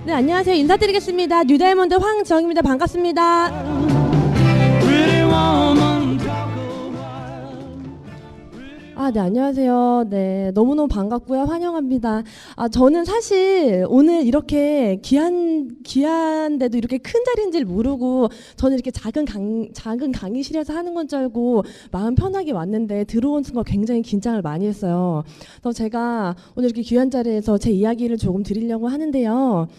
네, 안녕하세요. 인사드리겠습니다. 뉴다이몬드 황정입니다. 반갑습니다. 네, 안녕하세요. 네, 너무너무 반갑고요. 환영합니다. 저는 사실 오늘 이렇게 귀한데도 이렇게 큰 자리인 줄 모르고 저는 이렇게 작은 강의실에서 하는 건 줄 알고 마음 편하게 왔는데 들어온 순간 굉장히 긴장을 많이 했어요. 그래서 제가 오늘 이렇게 귀한 자리에서 제 이야기를 조금 드리려고 하는데요.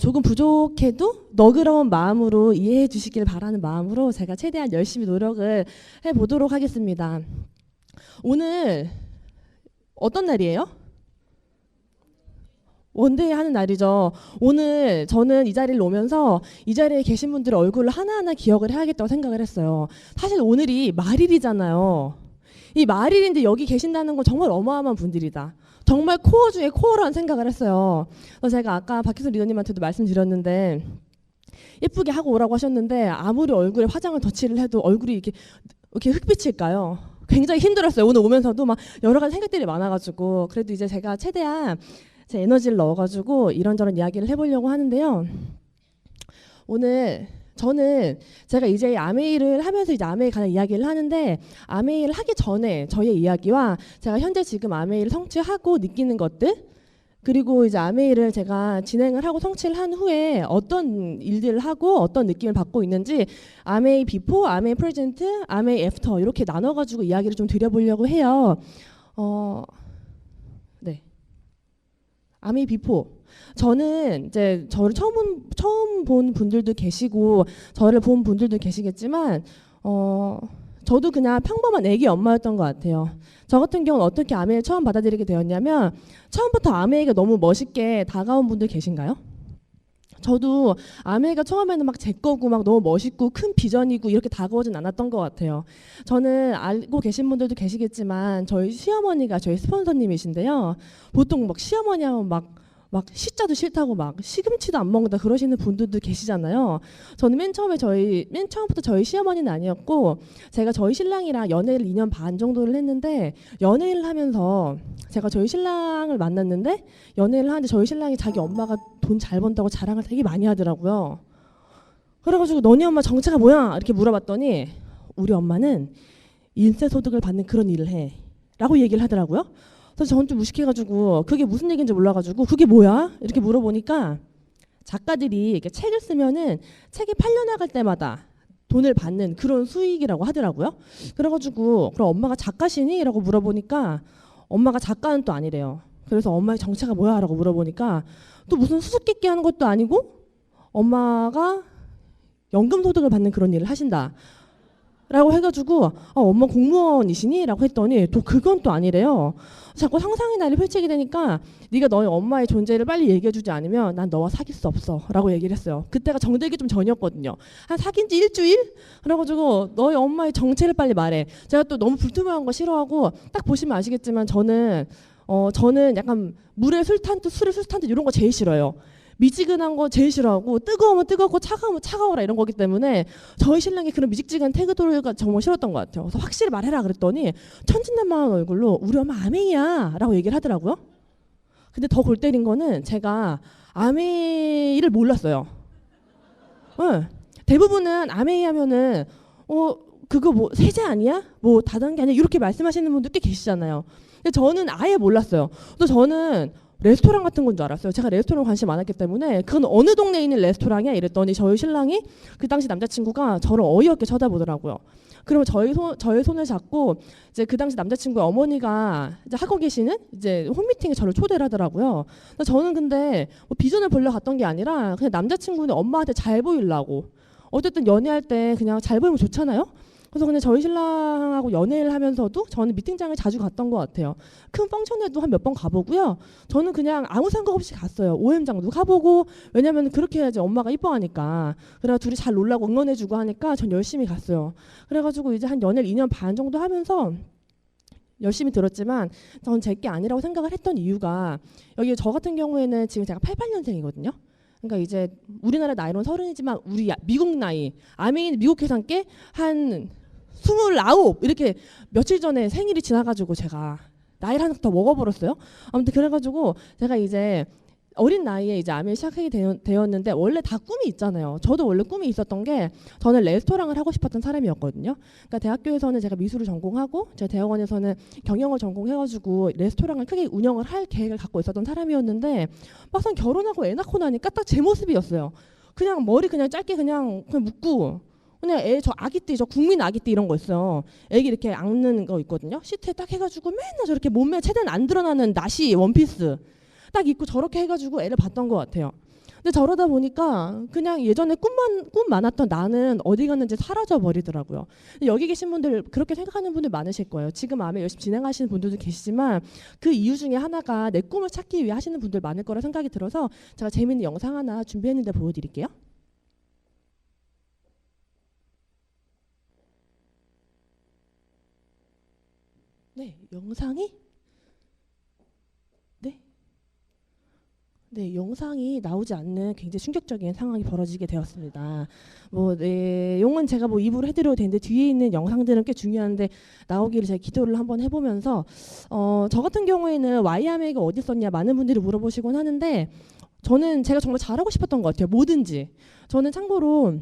조금 부족해도 너그러운 마음으로 이해해 주시길 바라는 마음으로 제가 최대한 열심히 노력을 해보도록 하겠습니다. 오늘 어떤 날이에요? 원데이 하는 날이죠. 오늘 저는 이 자리를 오면서 이 자리에 계신 분들의 얼굴을 하나하나 기억을 해야겠다고 생각을 했어요. 사실 오늘이 말일이잖아요. 이 말일인데 여기 계신다는 건 정말 어마어마한 분들이다. 정말 코어 중에 코어라는 생각을 했어요. 그래서 제가 아까 박희선 리더님한테도 말씀드렸는데 예쁘게 하고 오라고 하셨는데 아무리 얼굴에 화장을 덧칠을 해도 얼굴이 이렇게 흑빛일까요? 굉장히 힘들었어요. 오늘 오면서도 막 여러 가지 생각들이 많아가지고 그래도 이제 제가 최대한 제 에너지를 넣어가지고 이런저런 이야기를 해보려고 하는데요. 오늘 저는 제가 이제 아메이를 하면서 이제 아메이에 관한 이야기를 하는데 아메이를 하기 전에 저의 이야기와 제가 현재 지금 아메이를 성취하고 느끼는 것들 그리고 이제 아메이를 제가 진행을 하고 성취를 한 후에 어떤 일들을 하고 어떤 느낌을 받고 있는지 아메이 비포, 아메이 프레젠트, 아메이 애프터 이렇게 나눠가지고 이야기를 좀 드려보려고 해요. 네. 아메이 비포. 저는 이제 저를 처음 본 분들도 계시고 저를 본 분들도 계시겠지만 저도 그냥 평범한 애기 엄마였던 것 같아요. 저 같은 경우는 어떻게 아메이를 처음 받아들이게 되었냐면 처음부터 아메이가 너무 멋있게 다가온 분들 계신가요? 저도 아메이가 처음에는 막 제 거고 막 너무 멋있고 큰 비전이고 이렇게 다가오진 않았던 것 같아요. 저는 알고 계신 분들도 계시겠지만 저희 시어머니가 저희 스폰서님이신데요. 보통 막 시어머니 하면 막 시자도 싫다고 막 시금치도 안 먹는다 그러시는 분들도 계시잖아요. 저는 맨 처음부터 저희 시어머니는 아니었고 제가 저희 신랑이랑 연애를 2년 반 정도를 했는데 연애를 하면서 제가 저희 신랑을 만났는데 연애를 하는데 저희 신랑이 자기 엄마가 돈 잘 번다고 자랑을 되게 많이 하더라고요. 그래가지고 너네 엄마 정체가 뭐야? 이렇게 물어봤더니 우리 엄마는 인세소득을 받는 그런 일을 해 라고 얘기를 하더라고요. 그래서 저는 좀 무식해가지고 그게 무슨 얘기인지 몰라가지고 그게 뭐야? 이렇게 물어보니까 작가들이 이렇게 책을 쓰면은 책이 팔려나갈 때마다 돈을 받는 그런 수익이라고 하더라고요. 그래가지고 그럼 엄마가 작가시니? 라고 물어보니까 엄마가 작가는 또 아니래요. 그래서 엄마의 정체가 뭐야? 라고 물어보니까 또 무슨 수수께끼 하는 것도 아니고 엄마가 연금소득을 받는 그런 일을 하신다. 라고 해가지고 엄마 공무원이시니? 라고 했더니 또 그건 또 아니래요. 자꾸 상상의 나를 펼치게 되니까 네가 너의 엄마의 존재를 빨리 얘기해주지 않으면 난 너와 사귈 수 없어 라고 얘기를 했어요. 그때가 정되기 좀 전이었거든요. 한 사귄 지 일주일? 그래가지고 너의 엄마의 정체를 빨리 말해. 제가 또 너무 불투명한 거 싫어하고 딱 보시면 아시겠지만 저는 약간 물에 술 탄 듯 술에 술 탄 듯 이런 거 제일 싫어요. 미지근한 거 제일 싫어하고 뜨거우면 뜨겁고 차가우면 차가워라 이런 거기 때문에 저희 신랑이 그런 미직지근한 태도가 정말 싫었던 것 같아요. 그래서 확실히 말해라 그랬더니 천진난만한 얼굴로 우리 엄마 아메이야 라고 얘기를 하더라고요. 근데 더 골 때린 거는 제가 아메이를 몰랐어요. 네. 대부분은 아메이 하면은 그거 뭐 세제 아니야? 뭐 다단계 아니야? 이렇게 말씀하시는 분들 꽤 계시잖아요. 근데 저는 아예 몰랐어요. 또 저는 레스토랑 같은 건 줄 알았어요. 제가 레스토랑 관심 많았기 때문에 그건 어느 동네에 있는 레스토랑이야? 이랬더니 저희 신랑이 그 당시 남자친구가 저를 어이없게 쳐다보더라고요. 그러면 저의 손을 잡고 이제 그 당시 남자친구의 어머니가 이제 하고 계시는 이제 홈미팅에 저를 초대를 하더라고요. 저는 근데 뭐 비전을 보려 갔던 게 아니라 그냥 남자친구는 엄마한테 잘 보이려고. 어쨌든 연애할 때 그냥 잘 보이면 좋잖아요. 그래서 그냥 저희 신랑하고 연애를 하면서도 저는 미팅장을 자주 갔던 것 같아요. 큰 펑션에도 한 몇 번 가보고요. 저는 그냥 아무 생각 없이 갔어요. OM장도 가보고 왜냐면 그렇게 해야지 엄마가 이뻐하니까. 그래서 둘이 잘 놀라고 응원해주고 하니까 전 열심히 갔어요. 그래가지고 이제 한 연애를 2년 반 정도 하면서 열심히 들었지만 전 제 게 아니라고 생각을 했던 이유가 여기 저 같은 경우에는 지금 제가 88년생이거든요. 그러니까 이제 우리나라 나이로는 30이지만 우리 미국 나이 아메이는 미국 계산께 한 29 이렇게 며칠 전에 생일이 지나가지고 제가 나이를 하나 더 먹어버렸어요. 아무튼 그래가지고 제가 이제 어린 나이에 이제 아메를 시작하게 되었는데 원래 다 꿈이 있잖아요. 저도 원래 꿈이 있었던 게 저는 레스토랑을 하고 싶었던 사람이었거든요. 그러니까 대학교에서는 제가 미술을 전공하고 제가 대학원에서는 경영을 전공해가지고 레스토랑을 크게 운영을 할 계획을 갖고 있었던 사람이었는데 막상 결혼하고 애 낳고 나니까 딱 제 모습이었어요. 그냥 머리 그냥 짧게 그냥 묶고 그냥 애 저 아기띠 저 국민 아기띠 이런 거 있어요. 애기 이렇게 앙는 거 있거든요. 시트에 딱 해가지고 맨날 저렇게 몸매 최대한 안 드러나는 나시 원피스 딱 입고 저렇게 해가지고 애를 봤던 것 같아요. 근데 저러다 보니까 그냥 예전에 꿈 많았던 나는 어디 갔는지 사라져 버리더라고요. 여기 계신 분들 그렇게 생각하는 분들 많으실 거예요. 지금 암에 열심히 진행하시는 분들도 계시지만 그 이유 중에 하나가 내 꿈을 찾기 위해 하시는 분들 많을 거라 생각이 들어서 제가 재밌는 영상 하나 준비했는데 보여드릴게요. 네, 영상이 네. 네, 영상이 나오지 않는 굉장히 충격적인 상황이 벌어지게 되었습니다. 뭐 내용은 제가 뭐 입으로 해드려도 되는데 뒤에 있는 영상들은 꽤 중요한데 나오기를 제가 기도를 한번 해보면서 저 같은 경우에는 와이아메이가 어디 있었냐 많은 분들이 물어보시곤 하는데 저는 제가 정말 잘하고 싶었던 것 같아요. 뭐든지. 저는 참고로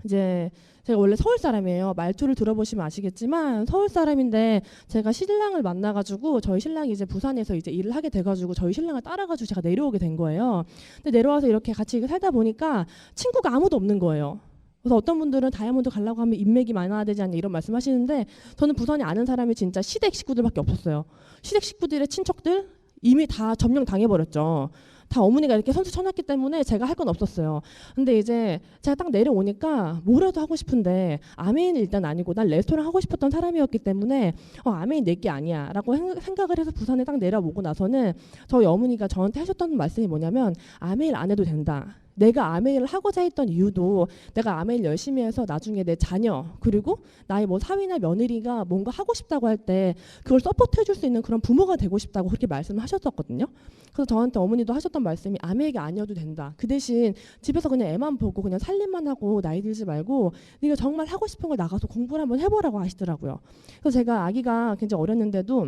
이제 제가 원래 서울 사람이에요. 말투를 들어보시면 아시겠지만 서울 사람인데 제가 신랑을 만나가지고 저희 신랑이 이제 부산에서 이제 일을 하게 돼가지고 저희 신랑을 따라가지고 제가 내려오게 된 거예요. 근데 내려와서 이렇게 같이 살다 보니까 친구가 아무도 없는 거예요. 그래서 어떤 분들은 다이아몬드 가려고 하면 인맥이 많아야 되지 않냐 이런 말씀하시는데 저는 부산에 아는 사람이 진짜 시댁 식구들밖에 없었어요. 시댁 식구들의 친척들 이미 다 점령 당해버렸죠. 다 어머니가 이렇게 선수 쳐놨기 때문에 제가 할 건 없었어요. 근데 이제 제가 딱 내려오니까 뭐라도 하고 싶은데 아메이는 일단 아니고 난 레스토랑 하고 싶었던 사람이었기 때문에 아메이 내게 아니야 라고 생각을 해서 부산에 딱 내려오고 나서는 저희 어머니가 저한테 하셨던 말씀이 뭐냐면 아메이를 안 해도 된다. 내가 아메이를 하고자 했던 이유도 내가 아메이를 열심히 해서 나중에 내 자녀 그리고 나의 뭐 사위나 며느리가 뭔가 하고 싶다고 할 때 그걸 서포트 해줄 수 있는 그런 부모가 되고 싶다고 그렇게 말씀을 하셨었거든요. 그래서 저한테 어머니도 하셨던 말씀이 아메이가 아니어도 된다. 그 대신 집에서 그냥 애만 보고 그냥 살림만 하고 나이 들지 말고 네가 정말 하고 싶은 걸 나가서 공부를 한번 해보라고 하시더라고요. 그래서 제가 아기가 굉장히 어렸는데도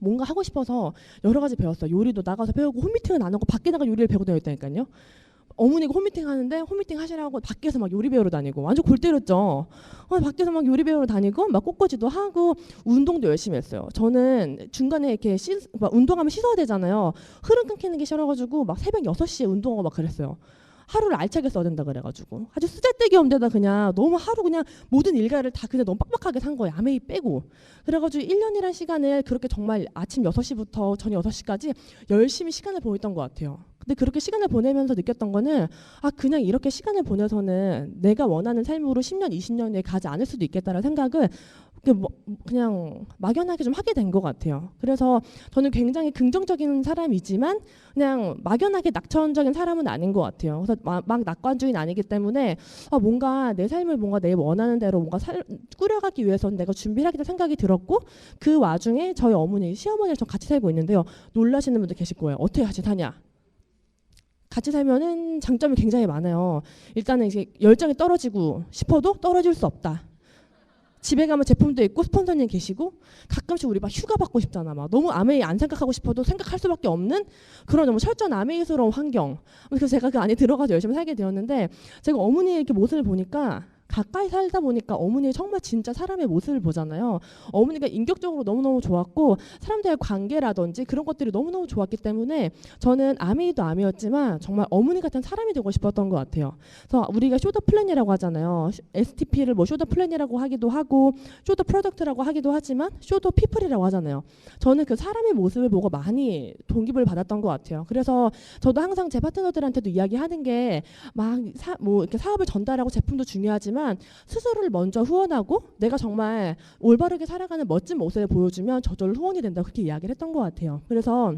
뭔가 하고 싶어서 여러 가지 배웠어요. 요리도 나가서 배우고 홈미팅은 안 하고 밖에 나가 요리를 배우고 다녔다니까요. 어머니가 홈미팅 하는데 홈미팅 하시라고 밖에서 막 요리 배우러 다니고 완전 골 때렸죠. 밖에서 막 요리 배우러 다니고 막 꽃꽂이도 하고 운동도 열심히 했어요. 저는 중간에 이렇게 막 운동하면 씻어야 되잖아요. 흐름 끊기는 게 싫어가지고 막 새벽 6시에 운동하고 막 그랬어요. 하루를 알차게 써야 된다 그래가지고 아주 쓰잘데기 없는 데다 그냥 너무 하루 그냥 모든 일과를 다 그냥 너무 빡빡하게 산 거예요. 아메이 빼고. 그래가지고 1년이란 시간을 그렇게 정말 아침 6시부터 저녁 6시까지 열심히 시간을 보냈던 것 같아요. 근데 그렇게 시간을 보내면서 느꼈던 거는 그냥 이렇게 시간을 보내서는 내가 원하는 삶으로 10년, 20년에 가지 않을 수도 있겠다라는 생각을 그냥 막연하게 좀 하게 된 것 같아요. 그래서 저는 굉장히 긍정적인 사람이지만 그냥 막연하게 낙천적인 사람은 아닌 것 같아요. 그래서 막 낙관주의는 아니기 때문에 뭔가 내 삶을 뭔가 내 원하는 대로 뭔가 꾸려가기 위해서는 내가 준비를 하겠다 생각이 들었고 그 와중에 저희 어머니, 시어머니랑 저 같이 살고 있는데요. 놀라시는 분들 계실 거예요. 어떻게 같이 사냐? 같이 살면은 장점이 굉장히 많아요. 일단은 이제 열정이 떨어지고 싶어도 떨어질 수 없다. 집에 가면 제품도 있고 스폰서님 계시고 가끔씩 우리 막 휴가 받고 싶잖아. 막 너무 아메이 안 생각하고 싶어도 생각할 수밖에 없는 그런 너무 철저한 아메이스러운 환경. 그래서 제가 그 안에 들어가서 열심히 살게 되었는데 제가 어머니의 이렇게 모습을 보니까 가까이 살다 보니까 어머니의 정말 진짜 사람의 모습을 보잖아요. 어머니가 인격적으로 너무너무 좋았고 사람들과의 관계라든지 그런 것들이 너무너무 좋았기 때문에 저는 아메이도 아메였지만 정말 어머니 같은 사람이 되고 싶었던 것 같아요. 그래서 우리가 쇼더 플랜이라고 하잖아요. STP를 뭐 쇼더 플랜이라고 하기도 하고 쇼더 프로덕트라고 하기도 하지만 쇼더 피플이라고 하잖아요. 저는 그 사람의 모습을 보고 많이 동기부여를 받았던 것 같아요. 그래서 저도 항상 제 파트너들한테도 이야기하는 게 막 뭐 이렇게 사업을 전달하고 제품도 중요하지만 스스로를 먼저 후원하고 내가 정말 올바르게 살아가는 멋진 모습을 보여주면 저절로 후원이 된다 그렇게 이야기를 했던 것 같아요. 그래서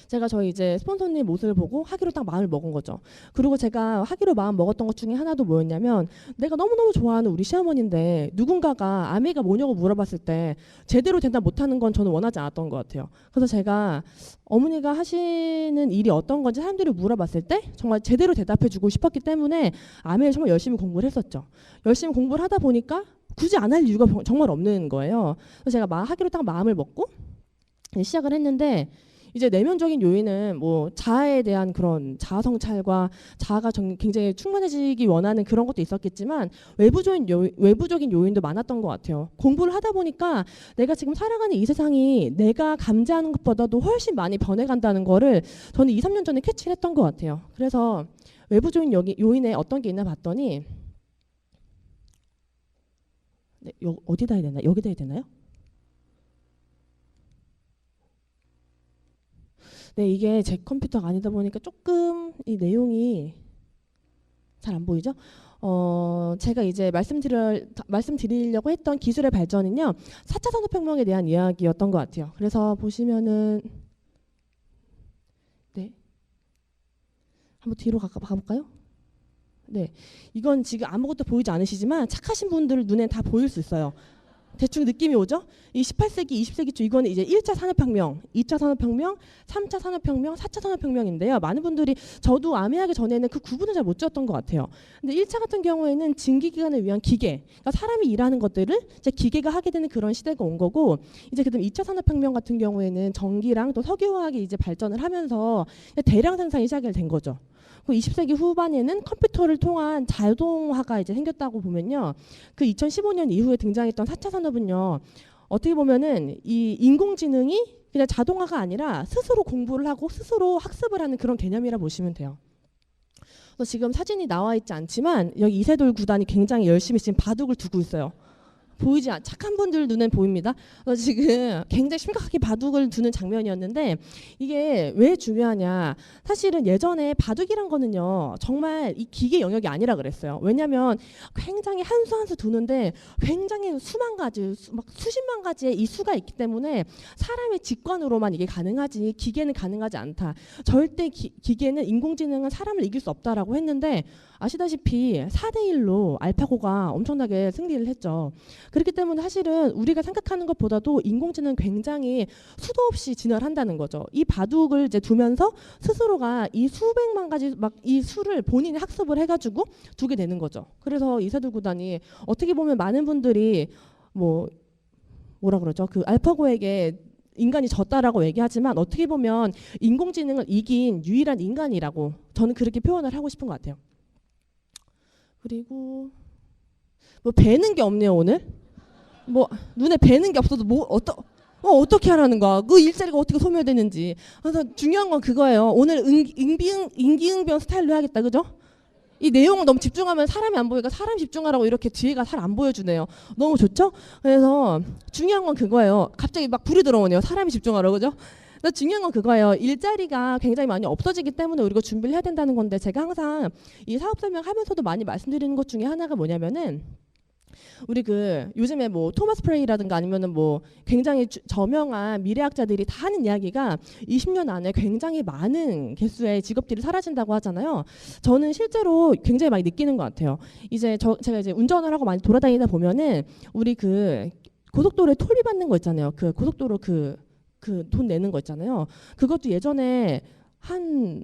제가 저희 이제 스폰서님 모습을 보고 하기로 딱 마음을 먹은 거죠. 그리고 제가 하기로 마음 먹었던 것 중에 하나도 뭐였냐면 내가 너무너무 좋아하는 우리 시어머니인데 누군가가 아메이가 뭐냐고 물어봤을 때 제대로 된다 못하는 건 저는 원하지 않았던 것 같아요. 그래서 제가 어머니가 하시는 일이 어떤 건지 사람들이 물어봤을 때 정말 제대로 대답해주고 싶었기 때문에 아메이를 정말 열심히 공부를 했었죠. 열심히 공부를 하다 보니까 굳이 안 할 이유가 정말 없는 거예요. 그래서 제가 하기로 딱 마음을 먹고 시작을 했는데 이제 내면적인 요인은 뭐 자아에 대한 그런 자아 성찰과 자아가 굉장히 충만해지기 원하는 그런 것도 있었겠지만 외부적인 요인도 많았던 것 같아요. 공부를 하다 보니까 내가 지금 살아가는 이 세상이 내가 감지하는 것보다도 훨씬 많이 변해간다는 거를 저는 2, 3년 전에 캐치를 했던 것 같아요. 그래서 외부적인 요인에 어떤 게 있나 봤더니 네, 어디다 해야 되나? 여기다 해야 되나요? 네, 이게 제 컴퓨터가 아니다 보니까 조금 이 내용이 잘 안 보이죠? 제가 이제 말씀드리려고 했던 기술의 발전은요, 4차 산업혁명에 대한 이야기였던 것 같아요. 그래서 보시면은, 네. 한번 뒤로 가볼까요? 네. 이건 지금 아무것도 보이지 않으시지만 착하신 분들 눈엔 다 보일 수 있어요. 대충 느낌이 오죠? 이 18세기, 20세기 초 이거는 이제 1차 산업혁명, 2차 산업혁명, 3차 산업혁명, 4차 산업혁명인데요. 많은 분들이 저도 아메하기 전에는 그 구분을 잘 못 지었던 것 같아요. 근데 1차 같은 경우에는 증기기관을 위한 기계, 그러니까 사람이 일하는 것들을 이제 기계가 하게 되는 그런 시대가 온 거고, 이제 그다음 2차 산업혁명 같은 경우에는 전기랑 또 석유화학이 이제 발전을 하면서 대량 생산이 시작이 된 거죠. 20세기 후반에는 컴퓨터를 통한 자동화가 이제 생겼다고 보면요. 그 2015년 이후에 등장했던 4차 산업은요. 어떻게 보면은 이 인공지능이 그냥 자동화가 아니라 스스로 공부를 하고 스스로 학습을 하는 그런 개념이라 보시면 돼요. 그래서 지금 사진이 나와 있지 않지만 여기 이세돌 구단이 굉장히 열심히 지금 바둑을 두고 있어요. 보이지 착한 분들 눈엔 보입니다. 지금 굉장히 심각하게 바둑을 두는 장면이었는데 이게 왜 중요하냐? 사실은 예전에 바둑이란 거는요 정말 이 기계 영역이 아니라 그랬어요. 왜냐하면 굉장히 한 수 한 수 두는데 굉장히 수만 가지, 막 수십만 가지의 이 수가 있기 때문에 사람의 직관으로만 이게 가능하지 기계는 가능하지 않다. 절대 기계는 인공지능은 사람을 이길 수 없다라고 했는데 아시다시피 4대1로 알파고가 엄청나게 승리를 했죠. 그렇기 때문에 사실은 우리가 생각하는 것보다도 인공지능은 굉장히 수도 없이 진화를 한다는 거죠. 이 바둑을 이제 두면서 스스로가 이 수백만 가지 막 이 수를 본인이 학습을 해가지고 두게 되는 거죠. 그래서 이세돌 구단이 어떻게 보면 많은 분들이 뭐라 그러죠? 그 알파고에게 인간이 졌다라고 얘기하지만 어떻게 보면 인공지능을 이긴 유일한 인간이라고 저는 그렇게 표현을 하고 싶은 것 같아요. 그리고 뭐 배는 게 없네요 오늘. 뭐 눈에 배는 게 없어도 어떻게 하라는 거야? 그 일자리가 어떻게 소멸되는지. 그래서 중요한 건 그거예요. 오늘 임기응변 스타일로 해야겠다, 그죠? 이 내용을 너무 집중하면 사람이 안 보이니까 사람 집중하라고 이렇게 뒤에가 잘 안 보여주네요. 너무 좋죠? 그래서 중요한 건 그거예요. 갑자기 막 불이 들어오네요. 사람이 집중하라고, 그죠? 중요한 건 그거예요. 일자리가 굉장히 많이 없어지기 때문에 우리가 준비를 해야 된다는 건데 제가 항상 이 사업 설명하면서도 많이 말씀드리는 것 중에 하나가 뭐냐면은 우리 그 요즘에 뭐 토마스 프레이라든가 아니면은 뭐 굉장히 저명한 미래학자들이 다 하는 이야기가 20년 안에 굉장히 많은 개수의 직업들이 사라진다고 하잖아요. 저는 실제로 굉장히 많이 느끼는 것 같아요. 이제 제가 이제 운전을 하고 많이 돌아다니다 보면은 우리 그 고속도로에 톨비 받는 거 있잖아요. 그 고속도로 그 돈 내는 거 있잖아요. 그것도 예전에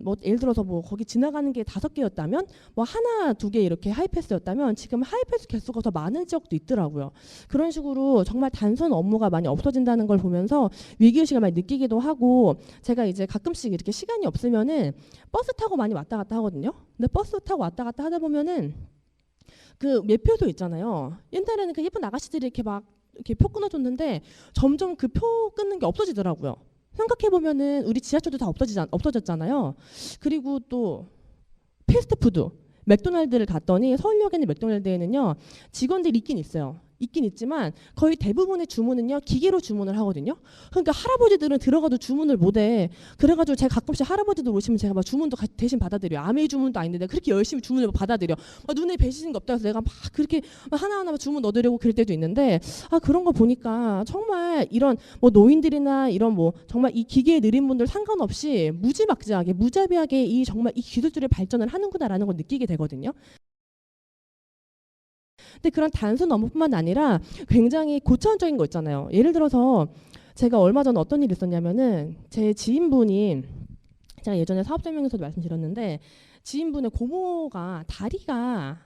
뭐 예를 들어서 뭐 거기 지나가는 게 5개였다면 뭐 하나, 2개 이렇게 하이패스였다면 지금 하이패스 개수가 더 많은 지역도 있더라고요. 그런 식으로 정말 단순 업무가 많이 없어진다는 걸 보면서 위기의식을 많이 느끼기도 하고 제가 이제 가끔씩 이렇게 시간이 없으면은 버스 타고 많이 왔다 갔다 하거든요. 근데 버스 타고 왔다 갔다 하다 보면은 그 매표소 있잖아요. 옛날에는 그 예쁜 아가씨들이 이렇게 표 끊어줬는데 점점 그 표 끊는 게 없어지더라고요. 생각해보면은 우리 지하철도 다 없어졌잖아요. 그리고 또 패스트푸드 맥도날드를 갔더니 서울역에 있는 맥도날드에는요 직원들이 있긴 있어요. 있긴 있지만 거의 대부분의 주문은요 기계로 주문을 하거든요. 그러니까 할아버지들은 들어가도 주문을 못해. 그래가지고 제가 가끔씩 할아버지들 오시면 제가 막 주문도 대신 받아드려요. 아메이 주문도 아닌데 내가 그렇게 열심히 주문을 받아들여. 눈에 뵈시는 게 없다 해서 내가 막 그렇게 하나하나 주문 넣어드리고 그럴 때도 있는데 그런 거 보니까 정말 이런 뭐 노인들이나 이런 뭐 정말 이 기계에 느린 분들 상관없이 무지막지하게 무자비하게 이 정말 이 기술들의 발전을 하는구나라는 걸 느끼게 되거든요. 근데 그런 단순 업무뿐만 아니라 굉장히 고차원적인 거 있잖아요. 예를 들어서 제가 얼마 전에 어떤 일이 있었냐면은 제 지인분이 제가 예전에 사업 설명에서도 말씀드렸는데 지인분의 고모가 다리가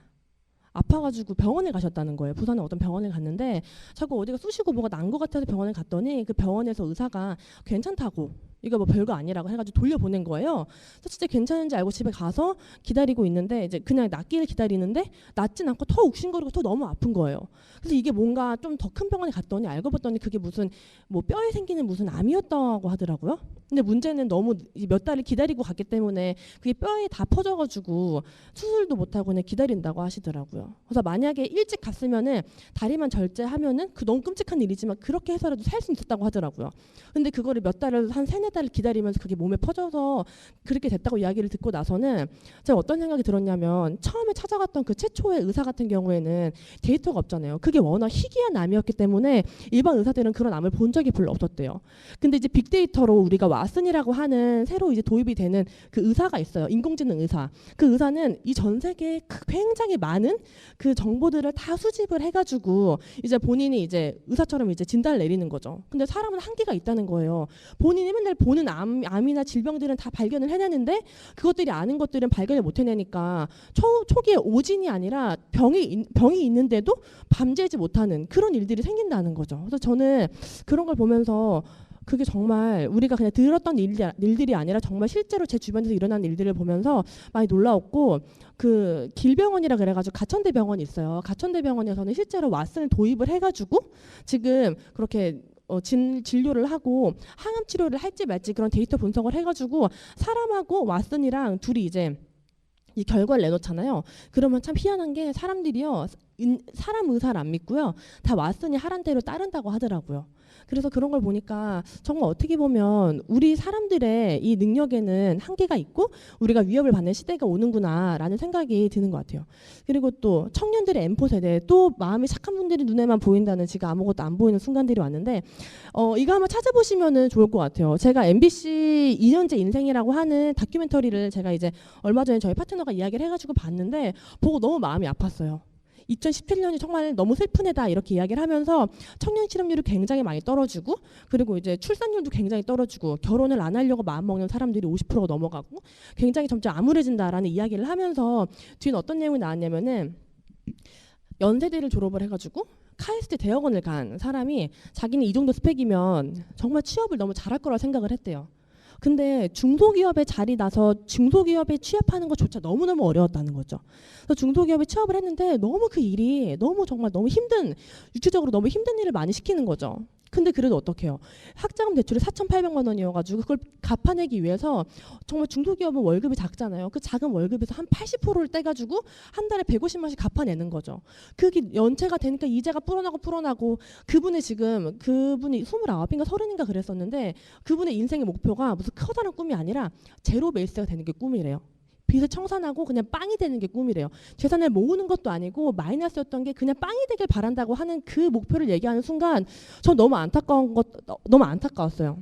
아파가지고 병원에 가셨다는 거예요. 부산에 어떤 병원에 갔는데 자꾸 어디가 쑤시고 뭐가 난 것 같아서 병원에 갔더니 그 병원에서 의사가 괜찮다고, 이거 뭐 별거 아니라고 해가지고 돌려보낸 거예요. 그래서 진짜 괜찮은지 알고 집에 가서 기다리고 있는데 이제 그냥 낫기를 기다리는데 낫진 않고 더 욱신거리고 더 너무 아픈 거예요. 그래서 이게 뭔가 좀 더 큰 병원에 갔더니 알고 봤더니 그게 무슨 뭐 뼈에 생기는 무슨 암이었다고 하더라고요. 근데 문제는 너무 몇 달을 기다리고 갔기 때문에 그게 뼈에 다 퍼져가지고 수술도 못하고 그냥 기다린다고 하시더라고요. 그래서 만약에 일찍 갔으면은 다리만 절제하면은 그 너무 끔찍한 일이지만 그렇게 해서라도 살 수 있었다고 하더라고요. 근데 그거를 몇 달을 한 3-4달을 기다리면서 그게 몸에 퍼져서 그렇게 됐다고 이야기를 듣고 나서는 제가 어떤 생각이 들었냐면, 처음에 찾아갔던 그 최초의 의사 같은 경우에는 데이터가 없잖아요. 그게 워낙 희귀한 암이었기 때문에 일반 의사들은 그런 암을 본 적이 별로 없었대요. 근데 이제 빅데이터로 우리가 왓슨이라고 하는 새로 이제 도입이 되는 그 의사가 있어요. 인공지능 의사. 그 의사는 이 전 세계에 굉장히 많은 그 정보들을 다 수집을 해가지고 이제 본인이 이제 의사처럼 이제 진단을 내리는 거죠. 근데 사람은 한계가 있다는 거예요. 본인이 맨날 보는 암이나 질병들은 다 발견을 해내는데 그것들이 아는 것들은 발견을 못 해내니까 초기에 오진이 아니라 병이 있는데도 밤새지 못하는 그런 일들이 생긴다는 거죠. 그래서 저는 그런 걸 보면서 그게 정말 우리가 그냥 들었던 일들이 아니라 정말 실제로 제 주변에서 일어나는 일들을 보면서 많이 놀라웠고, 그 길병원이라 그래가지고 가천대 병원이 있어요. 가천대 병원에서는 실제로 왓슨을 도입을 해가지고 지금 그렇게 진료를 하고 항암 치료를 할지 말지 그런 데이터 분석을 해가지고 사람하고 왓슨이랑 둘이 이제 이 결과를 내놓잖아요. 그러면 참 희한한 게 사람들이요, 사람 의사를 안 믿고요, 다 왓슨이 하란 대로 따른다고 하더라고요. 그래서 그런 걸 보니까 정말 어떻게 보면 우리 사람들의 이 능력에는 한계가 있고 우리가 위협을 받는 시대가 오는구나라는 생각이 드는 것 같아요. 그리고 또 청년들의 M4 세대, 또 마음이 착한 분들이 눈에만 보인다는 지금 아무것도 안 보이는 순간들이 왔는데 이거 한번 찾아보시면 좋을 것 같아요. 제가 MBC 2년제 인생이라고 하는 다큐멘터리를 제가 이제 얼마 전에 저희 파트너가 이야기를 해가지고 봤는데 보고 너무 마음이 아팠어요. 2017년이 정말 너무 슬픈 해다 이렇게 이야기를 하면서 청년 실업률이 굉장히 많이 떨어지고, 그리고 이제 출산율도 굉장히 떨어지고, 결혼을 안 하려고 마음먹는 사람들이 50%가 넘어가고 굉장히 점점 암울해진다라는 이야기를 하면서 뒤는 어떤 내용이 나왔냐면은, 연세대를 졸업을 해가지고 카이스트 대학원을 간 사람이 자기는 이 정도 스펙이면 정말 취업을 너무 잘할 거라 생각을 했대요. 근데 중소기업에 자리 나서 중소기업에 취업하는 것조차 너무너무 어려웠다는 거죠. 그래서 중소기업에 취업을 했는데 너무 그 일이 정말 너무 육체적으로 너무 힘든 일을 많이 시키는 거죠. 근데 그래도 어떡해요. 학자금 대출이 4,800만 원이어가지고 그걸 갚아내기 위해서 정말 중소기업은 월급이 작잖아요. 그 작은 월급에서 한 80%를 떼가지고 한 달에 150만씩 갚아내는 거죠. 그게 연체가 되니까 이자가 불어나고 그분이 29인가 30인가 그랬었는데 그분의 인생의 목표가 무슨 커다란 꿈이 아니라 제로 베이스가 되는 게 꿈이래요. 빚을 청산하고 그냥 빵이 되는 게 꿈이래요. 재산을 모으는 것도 아니고 마이너스였던 게 그냥 빵이 되길 바란다고 하는 그 목표를 얘기하는 순간 전 너무 안타까웠어요.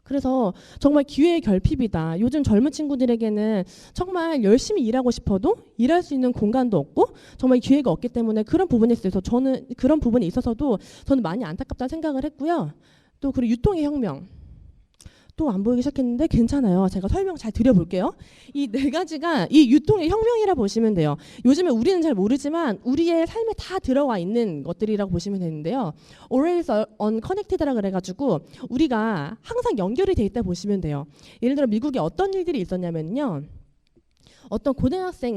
그래서 정말 기회의 결핍이다. 요즘 젊은 친구들에게는 정말 열심히 일하고 싶어도 일할 수 있는 공간도 없고 정말 기회가 없기 때문에 그런 부분에 있어서도 저는 많이 안타깝다는 생각을 했고요. 또 그리고 유통의 혁명. 또 안 보이기 시작했는데 괜찮아요. 제가 설명 잘 드려볼게요. 이 네 가지가 이 유통의 혁명이라 보시면 돼요. 요즘에 우리는 잘 모르지만 우리의 삶에 다 들어와 있는 것들이라고 보시면 되는데요. Always unconnected라 그래가지고 우리가 항상 연결이 돼 있다 보시면 돼요. 예를 들어 미국에 어떤 일들이 있었냐면요. 어떤 고등학생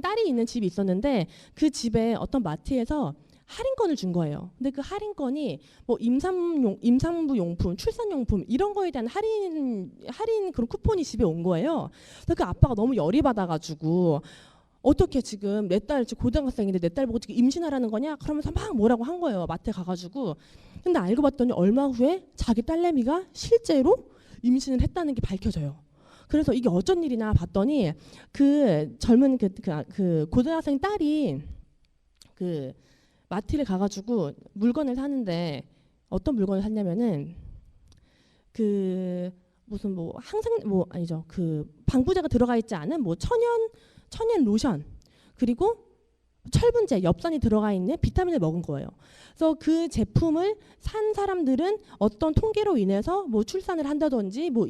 딸이 있는 집이 있었는데 그 집에 어떤 마트에서 할인권을 준 거예요. 근데 그 할인권이 뭐 임산부 용품, 출산용품 이런 거에 대한 할인 그런 쿠폰이 집에 온 거예요. 그래서 그 아빠가 너무 열이 받아가지고 어떻게 지금 내 딸 고등학생인데 내 딸 보고 지금 임신하라는 거냐? 그러면서 막 뭐라고 한 거예요. 마트에 가가지고. 근데 알고 봤더니 얼마 후에 자기 딸내미가 실제로 임신을 했다는 게 밝혀져요. 그래서 이게 어쩐 일이나 봤더니 그 젊은 그 고등학생 딸이 그 마트를 가가지고 물건을 사는데 어떤 물건을 샀냐면은 그 무슨 뭐 그 방부제가 들어가 있지 않은 뭐 천연 로션, 그리고 철분제, 엽산이 들어가 있는 비타민을 먹은 거예요. 그래서 그 제품을 산 사람들은 어떤 통계로 인해서 뭐 출산을 한다든지 뭐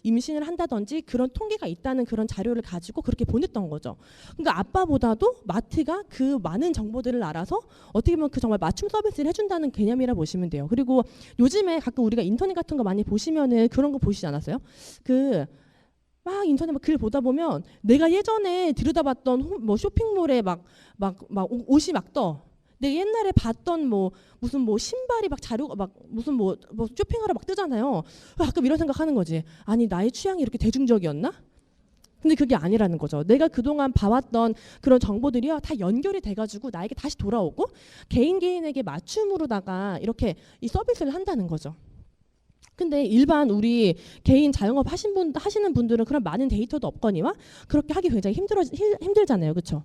임신을 한다든지 그런 통계가 있다는 그런 자료를 가지고 그렇게 보냈던 거죠. 그러니까 아빠보다도 마트가 그 많은 정보들을 알아서 어떻게 보면 그 정말 맞춤 서비스를 해준다는 개념이라 보시면 돼요. 그리고 요즘에 가끔 우리가 인터넷 같은 거 많이 보시면은 그런 거 보시지 않았어요? 막 인터넷 막 글 보다 보면 내가 예전에 들여다봤던 뭐 쇼핑몰에 막 옷이 막 떠. 내가 옛날에 봤던 뭐 무슨 뭐 신발이 막 자료가 막 무슨 뭐 쇼핑하러 막 뜨잖아요. 가끔 이런 생각하는 거지. 아니 나의 취향이 이렇게 대중적이었나? 근데 그게 아니라는 거죠. 내가 그동안 봐왔던 그런 정보들이요 다 연결이 돼가지고 나에게 다시 돌아오고 개인에게 맞춤으로다가 이렇게 이 서비스를 한다는 거죠. 근데 일반 우리 개인 자영업 하시는 분들은 그런 많은 데이터도 없거니와 그렇게 하기 굉장히 힘들잖아요. 그렇죠?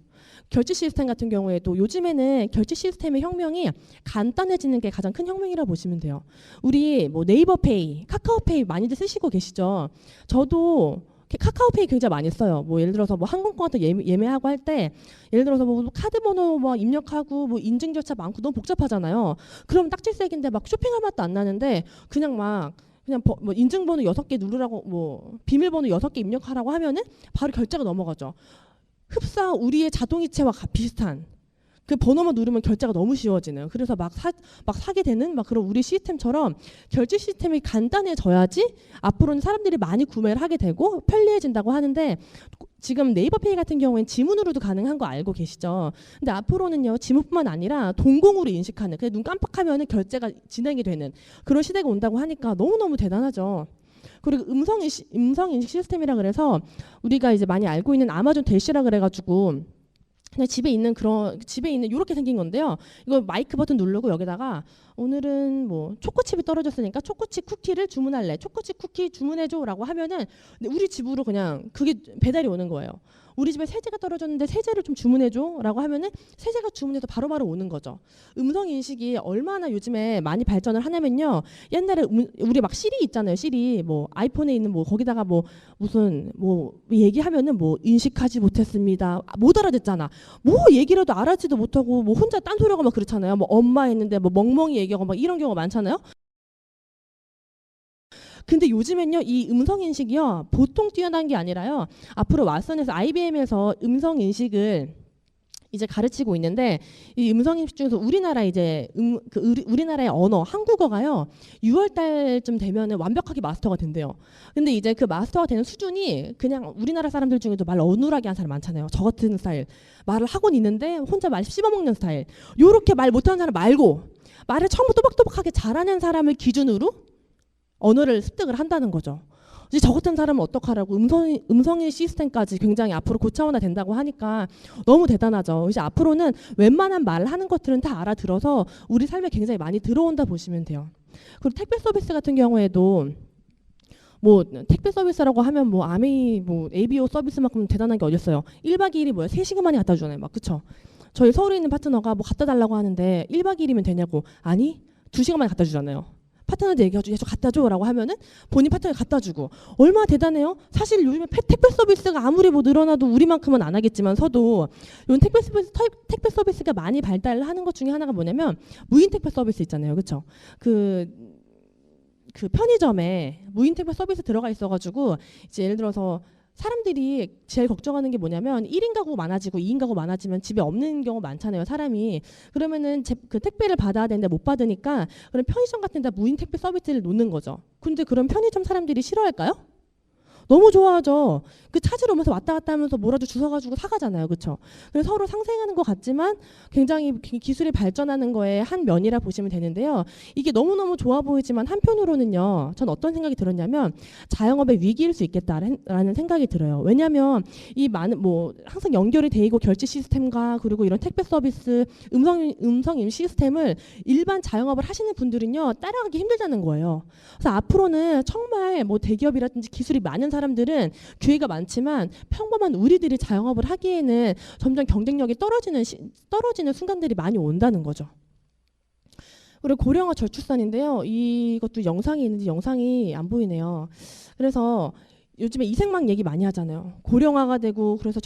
결제 시스템 같은 경우에도 요즘에는 결제 시스템의 혁명이 간단해지는 게 가장 큰 혁명이라고 보시면 돼요. 우리 뭐 네이버페이, 카카오페이 많이들 쓰시고 계시죠? 저도 카카오페이 굉장히 많이 써요. 뭐 예를 들어서 뭐 항공권 같은 예매하고 할 때 예를 들어서 뭐 카드 번호 뭐 입력하고 뭐 인증 절차 많고 너무 복잡하잖아요. 그럼 딱지색인데 막 쇼핑할 맛도 안 나는데 그냥 뭐 인증번호 6개 누르라고 뭐 비밀번호 6개 입력하라고 하면은 바로 결제가 넘어가죠. 흡사 우리의 자동이체와 비슷한 그 번호만 누르면 결제가 너무 쉬워지는 그래서 막 사게 되는 막 그런 우리 시스템처럼 결제 시스템이 간단해져야지 앞으로는 사람들이 많이 구매를 하게 되고 편리해진다고 하는데 지금 네이버페이 같은 경우엔 지문으로도 가능한 거 알고 계시죠? 근데 앞으로는요 지문뿐만 아니라 동공으로 인식하는 그냥 눈 깜빡하면은 결제가 진행이 되는 그런 시대가 온다고 하니까 너무너무 대단하죠. 그리고 음성 인식 시스템이라 그래서 우리가 이제 많이 알고 있는 아마존 대시라 그래가지고 그냥 집에 있는 이렇게 생긴 건데요. 이거 마이크 버튼 누르고 여기다가 오늘은 뭐 초코칩이 떨어졌으니까 초코칩 쿠키를 주문할래. 초코칩 쿠키 주문해줘라고 하면은 우리 집으로 그냥 그게 배달이 오는 거예요. 우리 집에 세제가 떨어졌는데 세제를 좀 주문해줘라고 하면은 세제가 주문해서 바로바로 오는 거죠. 음성 인식이 얼마나 요즘에 많이 발전을 하냐면요. 옛날에 우리 막 시리 있잖아요. 시리 뭐 아이폰에 있는 뭐 거기다가 뭐 무슨 뭐 얘기하면은 뭐 인식하지 못했습니다. 못 알아듣잖아. 뭐 얘기라도 알아지도 못하고 뭐 혼자 딴소리하고 막 그렇잖아요. 뭐 엄마 했는데 뭐 멍멍이 얘기하고 막 이런 경우가 많잖아요. 근데 요즘엔요 이 음성 인식이요 보통 뛰어난 게 아니라요 앞으로 왓슨에서 IBM에서 음성 인식을 이제 가르치고 있는데 이 음성 인식 중에서 우리나라 이제 우리나라의 언어 한국어가요 6월 달쯤 되면은 완벽하게 마스터가 된대요. 근데 이제 그 마스터가 되는 수준이 그냥 우리나라 사람들 중에도 말 어눌하게 한 사람 많잖아요. 저 같은 스타일 말을 하고는 있는데 혼자 말 씹어먹는 스타일 요렇게 말 못하는 사람 말고 말을 처음부터 또박또박하게 잘하는 사람을 기준으로 언어를 습득을 한다는 거죠. 이제 저 같은 사람은 어떡하라고 음성인식 시스템까지 굉장히 앞으로 고차원화 된다고 하니까 너무 대단하죠. 이제 앞으로는 웬만한 말을 하는 것들은 다 알아들어서 우리 삶에 굉장히 많이 들어온다 보시면 돼요. 그리고 택배 서비스 같은 경우에도 뭐 택배 서비스라고 하면 뭐 ABO 서비스만큼 대단한 게 어딨어요. 1박 2일이 뭐야? 3시간 만에 갖다 주잖아요. 막 그쵸? 저희 서울에 있는 파트너가 뭐 갖다 달라고 하는데 1박 2일이면 되냐고. 아니 2시간 만에 갖다 주잖아요. 파트너한테 얘기해가지고 저 갖다 줘라고 하면은 본인 파트너가 갖다 주고 얼마나 대단해요? 사실 요즘에 택배 서비스가 아무리 뭐 늘어나도 우리만큼은 안 하겠지만서도 이런 택배 서비스가 많이 발달하는 것 중에 하나가 뭐냐면 무인 택배 서비스 있잖아요, 그렇죠? 그 편의점에 무인 택배 서비스 들어가 있어가지고 이제 예를 들어서 사람들이 제일 걱정하는 게 뭐냐면 1인 가구 많아지고 2인 가구 많아지면 집에 없는 경우 많잖아요, 사람이. 그러면은 그 택배를 받아야 되는데 못 받으니까 그런 편의점 같은 데 무인 택배 서비스를 놓는 거죠. 근데 그런 편의점 사람들이 싫어할까요? 너무 좋아하죠. 그 찾으러 오면서 왔다 갔다 하면서 뭐라도 주워가지고 사가잖아요. 그렇죠? 그래서 서로 상생하는 것 같지만 굉장히 기술이 발전하는 거에 한 면이라 보시면 되는데요. 이게 너무너무 좋아 보이지만 한편으로는요. 전 어떤 생각이 들었냐면 자영업의 위기일 수 있겠다라는 생각이 들어요. 왜냐하면 이 많은 뭐 항상 연결이 돼 있고 결제 시스템과 그리고 이런 택배 서비스 음성임 시스템을 일반 자영업을 하시는 분들은요. 따라가기 힘들다는 거예요. 그래서 앞으로는 정말 뭐 대기업이라든지 기술이 많은 사람들은 기회가 많지만 평범한 우리들이 자영업을 하기에는 점점 경쟁력이 떨어지는 순간들이 많이 온다는 거죠. 그리고 고령화 저출산인데요. 이것도 영상이 있는지 영상이 안 보이네요. 그래서 요즘에 이생망 얘기 많이 하잖아요. 고령화가 되고 그래서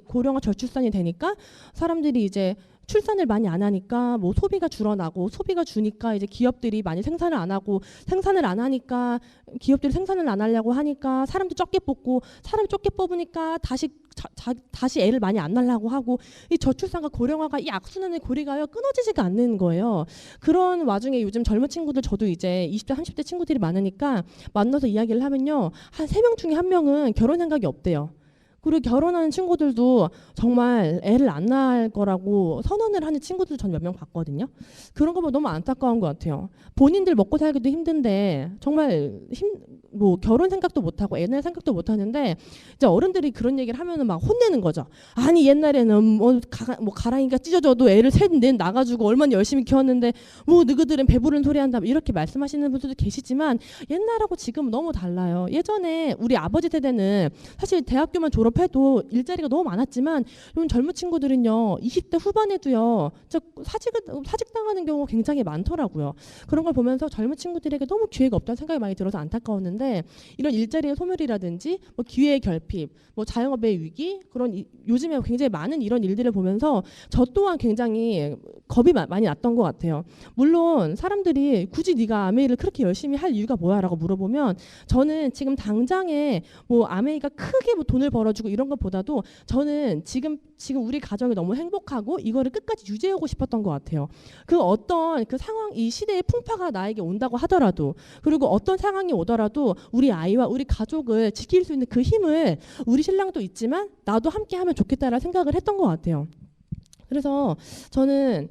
고령화 저출산이 되니까 사람들이 이제 출산을 많이 안 하니까 뭐 소비가 줄어나고 소비가 주니까 이제 기업들이 많이 생산을 안 하고 생산을 안 하니까 기업들이 생산을 안 하려고 하니까 사람도 적게 뽑고 사람 적게 뽑으니까 다시 애를 많이 안 낳으려고 하고 이 저출산과 고령화가 이 악순환의 고리가요 끊어지지가 않는 거예요. 그런 와중에 요즘 젊은 친구들 저도 이제 20대 30대 친구들이 많으니까 만나서 이야기를 하면요 한 3명 중에 1명은 결혼 생각이 없대요. 그리고 결혼하는 친구들도 정말 애를 안 낳을 거라고 선언을 하는 친구들 전 몇 명 봤거든요. 그런 거 보면 너무 안타까운 것 같아요. 본인들 먹고 살기도 힘든데 정말 뭐 결혼 생각도 못 하고 애 낳을 생각도 못 하는데 이제 어른들이 그런 얘기를 하면은 막 혼내는 거죠. 아니 옛날에는 뭐 가랑이가 찢어져도 애를 셋 넷 낳아가지고 얼마나 열심히 키웠는데 뭐 너희들은 배부른 소리 한다 이렇게 말씀하시는 분들도 계시지만 옛날하고 지금은 너무 달라요. 예전에 우리 아버지 세대는 사실 대학교만 졸업해도 일자리가 너무 많았지만 요즘 젊은 친구들은요 20대 후반에도요 사직 당하는 경우가 굉장히 많더라고요. 그런 걸 보면서 젊은 친구들에게 너무 기회가 없다는 생각이 많이 들어서 안타까웠는데 이런 일자리의 소멸이라든지 뭐 기회의 결핍, 뭐 자영업의 위기 그런 요즘에 굉장히 많은 이런 일들을 보면서 저 또한 굉장히 겁이 많이 났던 것 같아요. 물론 사람들이 굳이 네가 아메이를 그렇게 열심히 할 이유가 뭐야라고 물어보면 저는 지금 당장에 뭐 아메이가 크게 뭐 돈을 벌어주고 이런 것보다도 저는 지금 우리 가정이 너무 행복하고 이거를 끝까지 유지하고 싶었던 것 같아요. 그 어떤 그 상황 이 시대의 풍파가 나에게 온다고 하더라도 그리고 어떤 상황이 오더라도 우리 아이와 우리 가족을 지킬 수 있는 그 힘을 우리 신랑도 있지만 나도 함께 하면 좋겠다라는 생각을 했던 것 같아요. 그래서 저는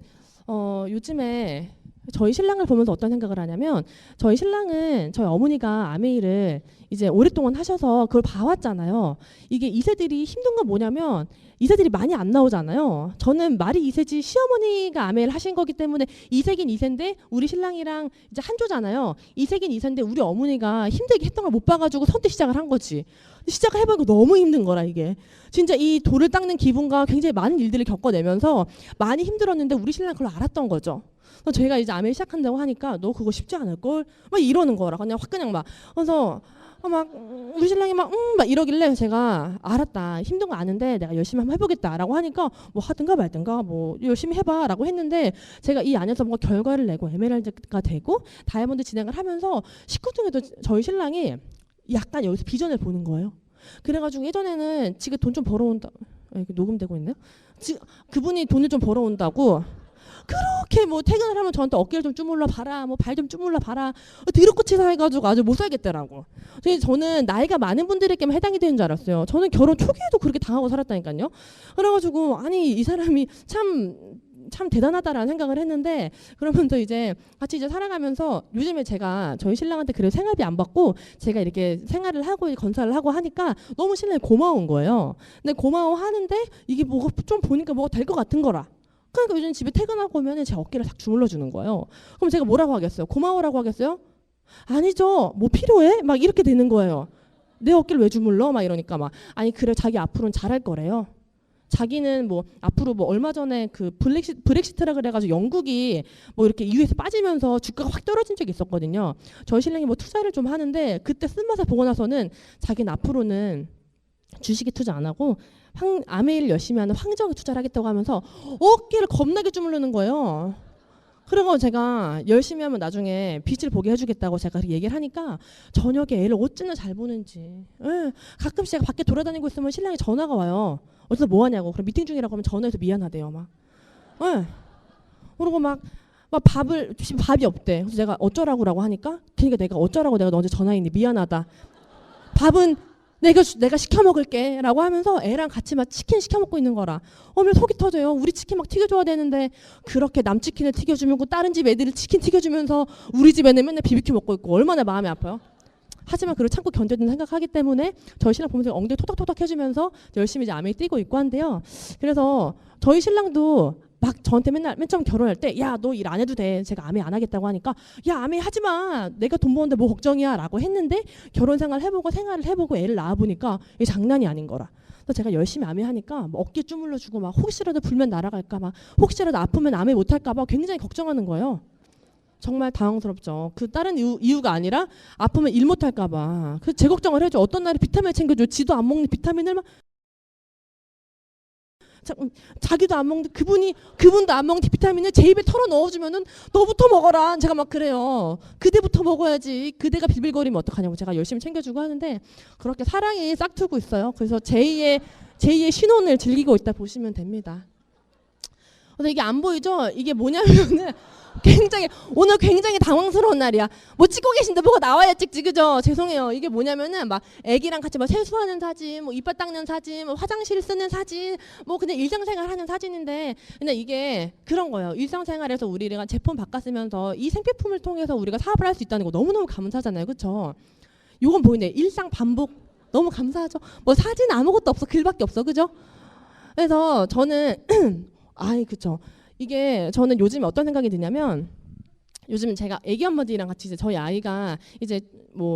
요즘에 저희 신랑을 보면서 어떤 생각을 하냐면 저희 신랑은 저희 어머니가 아메이를 이제 오랫동안 하셔서 그걸 봐왔잖아요. 이게 2세들이 힘든 건 뭐냐면 2세들이 많이 안 나오잖아요. 저는 말이 2세지 시어머니가 아메이를 하신 거기 때문에 2세긴 2세인데 우리 신랑이랑 이제 한 조잖아요. 2세긴 2세인데 우리 어머니가 힘들게 했던 걸 못 봐가지고 선뜻 시작을 한 거지. 시작을 해보니까 너무 힘든 거라 이게. 진짜 이 돌을 닦는 기분과 굉장히 많은 일들을 겪어내면서 많이 힘들었는데 우리 신랑은 그걸 알았던 거죠. 제가 이제 아메이 시작한다고 하니까 너 그거 쉽지 않을걸? 막 이러는 거라. 그냥 막. 그래서 막 우리 신랑이 막 이러길래 제가 알았다. 힘든 거 아는데 내가 열심히 한번 해보겠다라고 하니까 뭐 하든가 말든가 뭐 열심히 해봐라고 했는데 제가 이 안에서 뭔가 결과를 내고 에메랄드가 되고 다이아몬드 진행을 하면서 식구 중에도 저희 신랑이 약간 여기서 비전을 보는 거예요. 그래가지고 예전에는 지가 돈 좀 벌어온다. 이게 녹음되고 있네요. 그분이 돈을 좀 벌어온다고 그렇게 뭐 퇴근을 하면 저한테 어깨를 좀 주물러 봐라, 뭐 발 좀 주물러 봐라, 드럽고치 해가지고 아주 못 살겠더라고. 저는 나이가 많은 분들에게만 해당이 되는 줄 알았어요. 저는 결혼 초기에도 그렇게 당하고 살았다니까요. 그래가지고 아니 이 사람이 참 대단하다라는 생각을 했는데 그러면서 이제 같이 이제 살아가면서 요즘에 제가 저희 신랑한테 그래 생활비 안 받고 제가 이렇게 생활을 하고 건설을 하고 하니까 너무 신랑이 고마운 거예요. 근데 고마워하는데 이게 뭐가 좀 보니까 뭐가 될 것 같은 거라. 그러니까 요즘 집에 퇴근하고 오면 제 어깨를 싹 주물러 주는 거예요. 그럼 제가 뭐라고 하겠어요? 고마워라고 하겠어요? 아니죠. 뭐 필요해? 막 이렇게 되는 거예요. 내 어깨를 왜 주물러? 막 이러니까 막 아니 그래 자기 앞으로는 잘할 거래요. 자기는 뭐 앞으로 뭐 얼마 전에 그 브렉시트라 그래가지고 영국이 뭐 이렇게 EU에서 빠지면서 주가가 확 떨어진 적이 있었거든요. 저희 신랑이 뭐 투자를 좀 하는데 그때 쓴맛을 보고 나서는 자기는 앞으로는 주식에 투자 안 하고 아메이를 열심히 하는 황정에 투자를 하겠다고 하면서 어깨를 겁나게 주무르는 거예요. 그리고 제가 열심히 하면 나중에 빛을 보게 해주겠다고 제가 얘기를 하니까 저녁에 애를 어찌나 잘 보는지. 가끔씩 제가 밖에 돌아다니고 있으면 신랑이 전화가 와요. 어디서 뭐 하냐고. 그럼 미팅 중이라고 하면 전화해서 미안하대요 막. 그리고 막 밥이 없대. 그래서 제가 어쩌라고라고 하니까 그러니까 내가 어쩌라고 내가 너한테 전화했니 미안하다. 밥은 내가 시켜 먹을게 라고 하면서 애랑 같이 막 치킨 시켜 먹고 있는 거라. 왜 속이 터져요. 우리 치킨 막 튀겨줘야 되는데 그렇게 남 치킨을 튀겨주고 다른 집 애들이 치킨 튀겨주면서 우리 집 애는 맨날 비비큐 먹고 있고 얼마나 마음이 아파요. 하지만 그걸 참고 견뎌야 생각하기 때문에 저희 신랑 보면서 엉덩이 토닥토닥 해주면서 열심히 이제 아메이 뛰고 있고 한데요. 그래서 저희 신랑도 막 저한테 맨 처음 결혼할 때 야 너 일 안 해도 돼. 제가 아메이 안 하겠다고 하니까 야 아메이 하지 마. 내가 돈 버는데 뭐 걱정이야 라고 했는데 결혼 생활을 해보고 애를 낳아보니까 이게 장난이 아닌 거라. 그래서 제가 열심히 아메이 하니까 뭐 어깨 주물러 주고 막 혹시라도 불면 날아갈까 막 혹시라도 아프면 아메이 못 할까 봐 굉장히 걱정하는 거예요. 정말 당황스럽죠. 그 다른 이유가 아니라 아프면 일 못할까 봐. 그 제 걱정을 해줘. 어떤 날에 비타민을 챙겨줘. 지도 안 먹는 비타민을 막 자기도 안 먹는데 그분도 안 먹는 비타민을 제 입에 털어 넣어주면은 너부터 먹어라. 제가 막 그래요. 그대부터 먹어야지. 그대가 비빌거리면 어떡하냐고 제가 열심히 챙겨주고 하는데 그렇게 사랑이 싹트고 있어요. 그래서 제2의 신혼을 즐기고 있다 보시면 됩니다. 그래서 이게 안 보이죠? 이게 뭐냐면은 오늘 굉장히 당황스러운 날이야. 뭐 찍고 계신데 뭐가 나와야 찍지, 그죠? 죄송해요. 이게 뭐냐면은 막 애기랑 같이 막 세수하는 사진, 뭐 이빨 닦는 사진, 뭐 화장실 쓰는 사진, 뭐 그냥 일상생활 하는 사진인데, 근데 이게 그런 거예요. 일상생활에서 우리가 제품 바꿨으면서 이 생필품을 통해서 우리가 사업을 할 수 있다는 거 너무너무 감사하잖아요, 그렇죠? 요건 보이네. 일상 반복 너무 감사하죠. 뭐 사진 아무것도 없어, 글밖에 없어, 그죠? 그래서 저는 그쵸. 이게 저는 요즘에 어떤 생각이 드냐면 요즘 제가 애기 엄마들이랑 같이 이제 저희 아이가 이제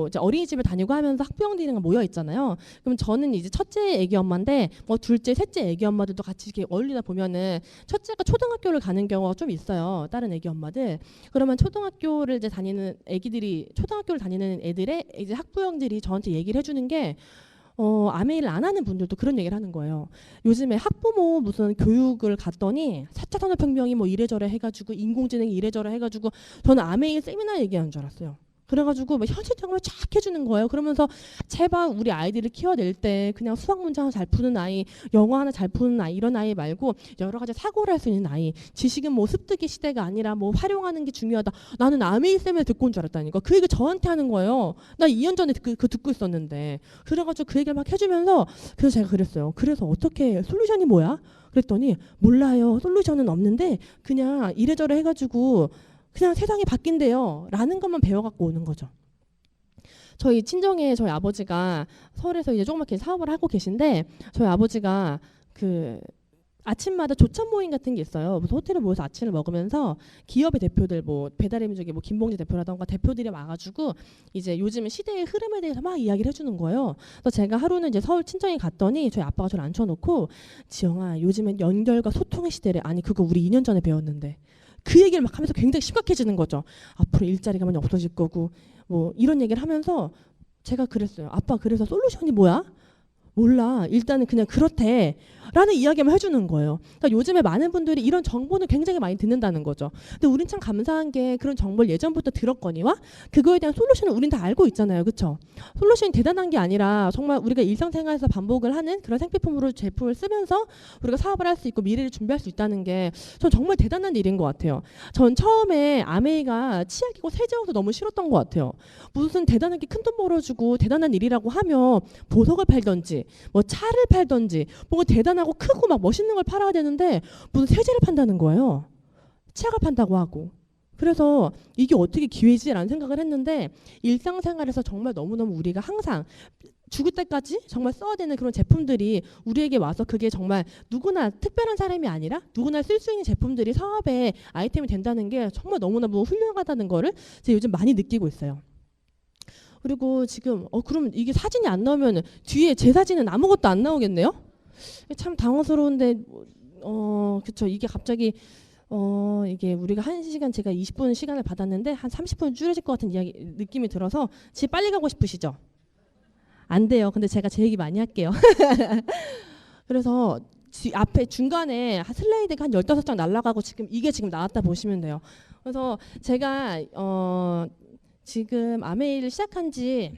이제 어린이집을 다니고 하면서 학부형들이랑 모여 있잖아요. 그럼 저는 이제 첫째 애기 엄마인데 뭐 둘째, 셋째 애기 엄마들도 같이 이렇게 어울리다 보면은 첫째가 초등학교를 가는 경우가 좀 있어요. 다른 애기 엄마들. 그러면 초등학교를 이제 다니는 초등학교를 다니는 애들의 이제 학부형들이 저한테 얘기를 해주는 게 아메이를 안 하는 분들도 그런 얘기를 하는 거예요. 요즘에 학부모 무슨 교육을 갔더니 4차 산업혁명이 뭐 이래저래 해가지고 인공지능이 이래저래 해가지고 저는 아메이 세미나 얘기하는 줄 알았어요. 그래가지고 막 현실적으로 쫙 해주는 거예요. 그러면서 제발 우리 아이들을 키워낼 때 그냥 수학 문제 하나 잘 푸는 아이, 영어 하나 잘 푸는 아이, 이런 아이 말고 여러 가지 사고를 할 수 있는 아이, 지식은 뭐 습득의 시대가 아니라 뭐 활용하는 게 중요하다. 나는 아메이 쌤을 듣고 온 줄 알았다니까. 그 얘기 저한테 하는 거예요. 나 2년 전에 그거 듣고 있었는데. 그래가지고 그 얘기를 막 해주면서 그래서 제가 그랬어요. 그래서 어떻게 솔루션이 뭐야? 그랬더니 몰라요. 솔루션은 없는데 그냥 이래저래 해가지고 그냥 세상이 바뀐대요 라는 것만 배워갖고 오는 거죠. 저희 친정에 저희 아버지가 서울에서 이제 조그맣게 사업을 하고 계신데 저희 아버지가 그 아침마다 조찬 모임 같은 게 있어요. 그래서 호텔에 모여서 아침을 먹으면서 기업의 대표들 뭐 배달의민족의 뭐 김봉지 대표라던가 대표들이 와가지고 이제 요즘 시대의 흐름에 대해서 막 이야기를 해주는 거예요. 그래서 제가 하루는 이제 서울 친정에 갔더니 저희 아빠가 저를 앉혀놓고 지영아 요즘엔 연결과 소통의 시대래. 아니 그거 우리 2년 전에 배웠는데. 그 얘기를 막 하면서 굉장히 심각해지는 거죠. 앞으로 일자리가 많이 없어질 거고 뭐 이런 얘기를 하면서 제가 그랬어요. 아빠 그래서 솔루션이 뭐야? 몰라. 일단은 그냥 그렇대. 라는 이야기만 해주는 거예요. 그러니까 요즘에 많은 분들이 이런 정보는 굉장히 많이 듣는다는 거죠. 근데 우린 참 감사한 게 그런 정보를 예전부터 들었거니와 그거에 대한 솔루션을 우린 다 알고 있잖아요. 그렇죠? 솔루션이 대단한 게 아니라 정말 우리가 일상생활에서 반복을 하는 그런 생필품으로 제품을 쓰면서 우리가 사업을 할 수 있고 미래를 준비할 수 있다는 게 전 정말 대단한 일인 것 같아요. 전 처음에 아메이가 치약이고 세제여서 너무 싫었던 것 같아요. 무슨 대단하게 큰돈 벌어주고 대단한 일이라고 하면 보석을 팔던지 뭐 차를 팔던지 뭔가 대단하고 크고 막 멋있는 걸 팔아야 되는데 무슨 세제를 판다는 거예요. 치약을 판다고 하고. 그래서 이게 어떻게 기회지라는 생각을 했는데 일상생활에서 정말 너무너무 우리가 항상 죽을 때까지 정말 써야 되는 그런 제품들이 우리에게 와서 그게 정말 누구나 특별한 사람이 아니라 누구나 쓸 수 있는 제품들이 사업의 아이템이 된다는 게 정말 너무너무 훌륭하다는 거를 제가 요즘 많이 느끼고 있어요. 그리고 지금 그럼 이게 사진이 안 나오면 뒤에 제 사진은 아무것도 안 나오겠네요? 참 당황스러운데 그쵸. 이게 갑자기 이게 우리가 1시간 제가 20분 시간을 받았는데 한 30분 줄여질 것 같은 느낌이 들어서 집에 빨리 가고 싶으시죠? 안 돼요. 근데 제가 제 얘기 많이 할게요. 그래서 앞에 중간에 슬라이드가 한 15장 날아가고 이게 지금 나왔다 보시면 돼요. 그래서 제가 지금 아메이를 시작한 지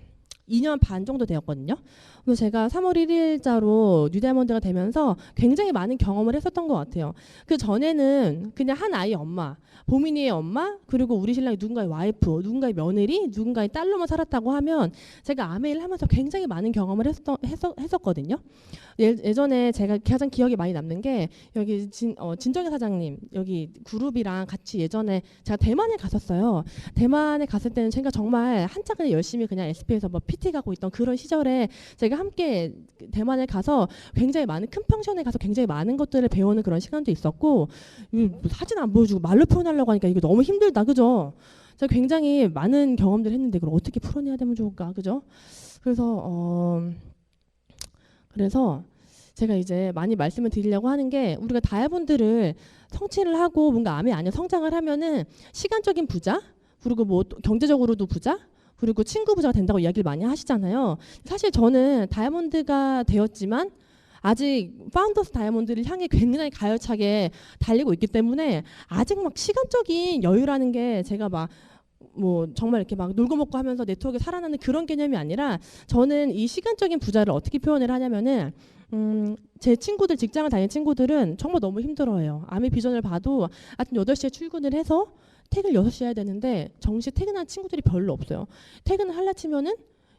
2년 반 정도 되었거든요. 그래서 제가 3월 1일자로 뉴다이아몬드가 되면서 굉장히 많은 경험을 했었던 것 같아요. 그 전에는 그냥 한 아이 엄마, 보민이의 엄마, 그리고 우리 신랑이 누군가의 와이프, 누군가의 며느리, 누군가의 딸로만 살았다고 하면 제가 아메이를 하면서 굉장히 많은 경험을 했었거든요. 예전에 제가 가장 기억에 많이 남는 게 여기 진정혜 사장님 여기 그룹이랑 같이 예전에 제가 대만에 갔었어요. 대만에 갔을 때는 제가 정말 한창 그냥 열심히 그냥 SP에서 뭐 PT 가고 있던 그런 시절에 제가 함께 대만에 가서 굉장히 많은 큰 펜션에 가서 굉장히 많은 것들을 배우는 그런 시간도 있었고 사진 안 보여주고 말로 표현하려고 하니까 이게 너무 힘들다, 그죠? 제가 굉장히 많은 경험들을 했는데 그걸 어떻게 풀어내야 되면 좋을까, 그죠? 그래서 제가 이제 많이 말씀을 드리려고 하는 게 우리가 다이아몬드를 성취를 하고 뭔가 암에 안에 성장을 하면은 시간적인 부자 그리고 뭐 또 경제적으로도 부자, 그리고 친구 부자가 된다고 이야기를 많이 하시잖아요. 사실 저는 다이아몬드가 되었지만 아직 파운더스 다이아몬드를 향해 굉장히 가열차게 달리고 있기 때문에 아직 막 시간적인 여유라는 게 제가 막 뭐 정말 이렇게 막 놀고 먹고 하면서 네트워크에 살아나는 그런 개념이 아니라 저는 이 시간적인 부자를 어떻게 표현을 하냐면은 제 친구들 직장을 다니는 친구들은 정말 너무 힘들어해요. 아미 비전을 봐도 아침 8시에 출근을 해서 퇴근 6시에 해야 되는데 정시 퇴근한 친구들이 별로 없어요. 퇴근을 하려 치면은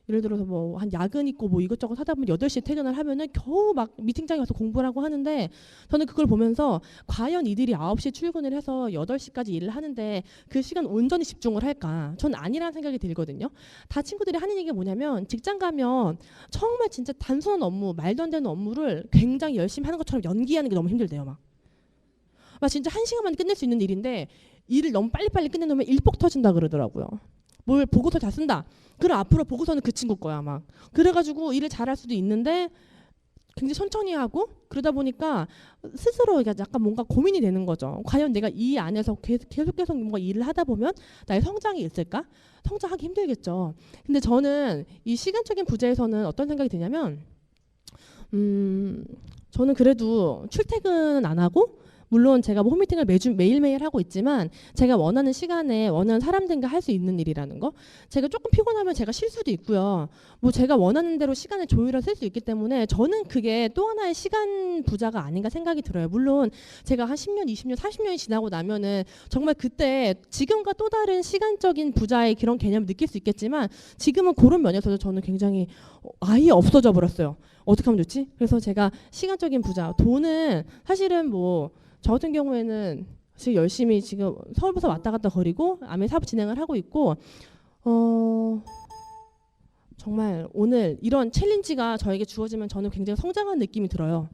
예를 들어서 뭐 한 야근 있고 뭐 이것저것 하다 보면 8시에 퇴근을 하면은 겨우 막 미팅장에 가서 공부를 하고 하는데 저는 그걸 보면서 과연 이들이 9시에 출근을 해서 8시까지 일을 하는데 그 시간 온전히 집중을 할까? 전 아니라는 생각이 들거든요. 다 친구들이 하는 얘기가 뭐냐면 직장 가면 정말 진짜 단순한 업무, 말도 안 되는 업무를 굉장히 열심히 하는 것처럼 연기하는 게 너무 힘들대요. 막 진짜 1시간 만에 끝낼 수 있는 일인데 일을 너무 빨리빨리 끝내놓으면 일복 터진다 그러더라고요. 뭘 보고서 다 쓴다. 그럼 앞으로 보고서는 그 친구 거야 막. 그래가지고 일을 잘할 수도 있는데 굉장히 천천히 하고 그러다 보니까 스스로 약간 뭔가 고민이 되는 거죠. 과연 내가 이 안에서 계속 뭔가 일을 하다 보면 나의 성장이 있을까? 성장하기 힘들겠죠. 근데 저는 이 시간적인 부재에서는 어떤 생각이 드냐면 저는 그래도 출퇴근 안 하고 물론 제가 뭐 홈미팅을 매일매일 하고 있지만 제가 원하는 시간에 원하는 사람들과 할 수 있는 일이라는 거. 제가 조금 피곤하면 제가 쉴 수도 있고요. 뭐 제가 원하는 대로 시간을 조율해서 쓸 수 있기 때문에 저는 그게 또 하나의 시간 부자가 아닌가 생각이 들어요. 물론 제가 한 10년, 20년, 40년이 지나고 나면은 정말 그때 지금과 또 다른 시간적인 부자의 그런 개념을 느낄 수 있겠지만 지금은 그런 면에서도 저는 굉장히 아예 없어져 버렸어요. 어떻게 하면 좋지? 그래서 제가 시간적인 부자, 돈은 사실은 뭐 저 같은 경우에는 지금 열심히 지금 서울부터 왔다 갔다 거리고 아메 사업 진행을 하고 있고 정말 오늘 이런 챌린지가 저에게 주어지면 저는 굉장히 성장한 느낌이 들어요.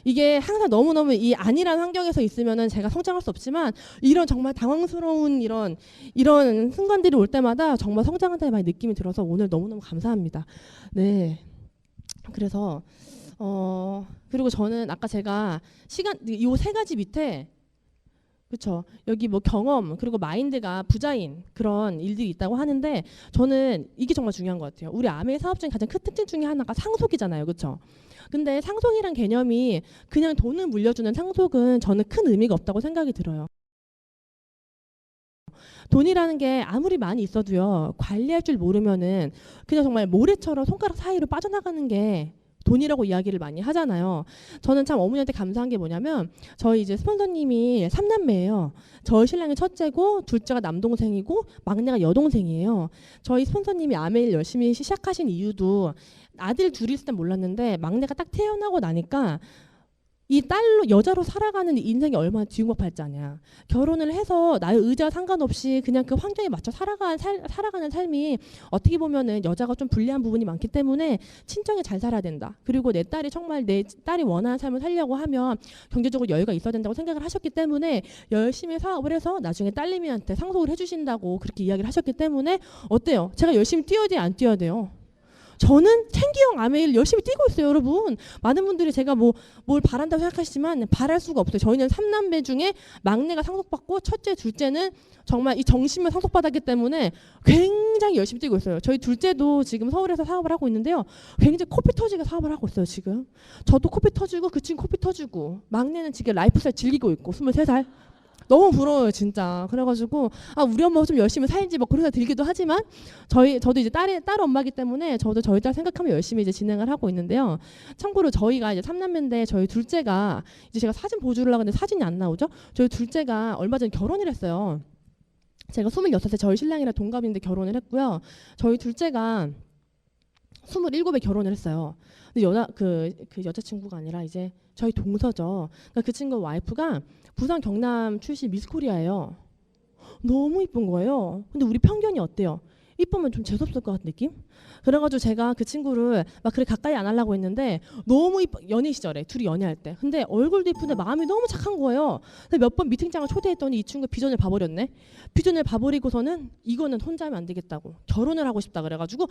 이게 항상 너무너무 이 안일한 환경에서 있으면은 제가 성장할 수 없지만 이런 정말 당황스러운 이런 순간들이 올 때마다 정말 성장한다는 많이 느낌이 들어서 오늘 너무너무 감사합니다. 네. 그래서 그리고 저는 아까 제가 시간 이 세 가지 밑에 그렇죠. 여기 뭐 경험 그리고 마인드가 부자인 그런 일들이 있다고 하는데 저는 이게 정말 중요한 것 같아요. 우리 아메 사업 중에 가장 큰 특징 중에 하나가 상속이잖아요. 그렇죠? 근데 상속이란 개념이 그냥 돈을 물려주는 상속은 저는 큰 의미가 없다고 생각이 들어요. 돈이라는 게 아무리 많이 있어도요. 관리할 줄 모르면은 그냥 정말 모래처럼 손가락 사이로 빠져나가는 게 돈이라고 이야기를 많이 하잖아요. 저는 참 어머니한테 감사한 게 뭐냐면 저희 이제 스폰서님이 3남매예요. 저희 신랑이 첫째고 둘째가 남동생이고 막내가 여동생이에요. 저희 스폰서님이 아메일 열심히 시작하신 이유도 아들 둘이 있을 땐 몰랐는데 막내가 딱 태어나고 나니까 이 딸로 여자로 살아가는 인생이 얼마나 뒤숭박팔자냐. 결혼을 해서 나의 의지와 상관없이 그냥 그 환경에 맞춰 살아가는 삶이 어떻게 보면은 여자가 좀 불리한 부분이 많기 때문에 친정에 잘 살아야 된다. 그리고 내 딸이 정말 내 딸이 원하는 삶을 살려고 하면 경제적으로 여유가 있어야 된다고 생각을 하셨기 때문에 열심히 사업을 해서 나중에 딸내미한테 상속을 해주신다고 그렇게 이야기를 하셨기 때문에 어때요? 제가 열심히 뛰어야 돼요? 안 뛰어야 돼요? 저는 챙기형 아메일 열심히 뛰고 있어요, 여러분. 많은 분들이 제가 뭘 바란다고 생각하시지만 바랄 수가 없어요. 저희는 3남매 중에 막내가 상속받고 첫째, 둘째는 정말 이 정신만 상속받았기 때문에 굉장히 열심히 뛰고 있어요. 저희 둘째도 지금 서울에서 사업을 하고 있는데요. 굉장히 코피 터지게 사업을 하고 있어요, 지금. 저도 코피 터지고 그 친구 코피 터지고 막내는 지금 라이프스타일 즐기고 있고 23살. 너무 부러워요 진짜. 그래가지고 우리 엄마가 좀 열심히 살지 뭐 그런 생각 들기도 하지만 저도 이제 딸 엄마기 때문에 저도 저희 딸 생각하면 열심히 이제 진행을 하고 있는데요. 참고로 저희가 이제 3남매인데 저희 둘째가 이제 제가 사진 보여주려고 하는데 사진이 안 나오죠. 저희 둘째가 얼마 전에 결혼을 했어요. 제가 26세 저희 신랑이랑 동갑인데 결혼을 했고요. 저희 둘째가 27에 결혼을 했어요. 근데 그 여자친구가 아니라 이제 저희 동서죠. 그러니까 그 친구 와이프가 부산 경남 출신 미스코리아예요. 너무 이쁜 거예요. 근데 우리 편견이 어때요? 이쁘면 좀 재수없을 것 같은 느낌? 그래가지고 제가 그 친구를 막 그래 가까이 안 하려고 했는데 너무 이뻐, 연애 시절에 둘이 연애할 때. 근데 얼굴도 이쁜데 마음이 너무 착한 거예요. 근데 몇 번 미팅장을 초대했더니 이 친구가 비전을 봐버렸네. 비전을 봐버리고서는 이거는 혼자 하면 안 되겠다고 결혼을 하고 싶다 그래가지고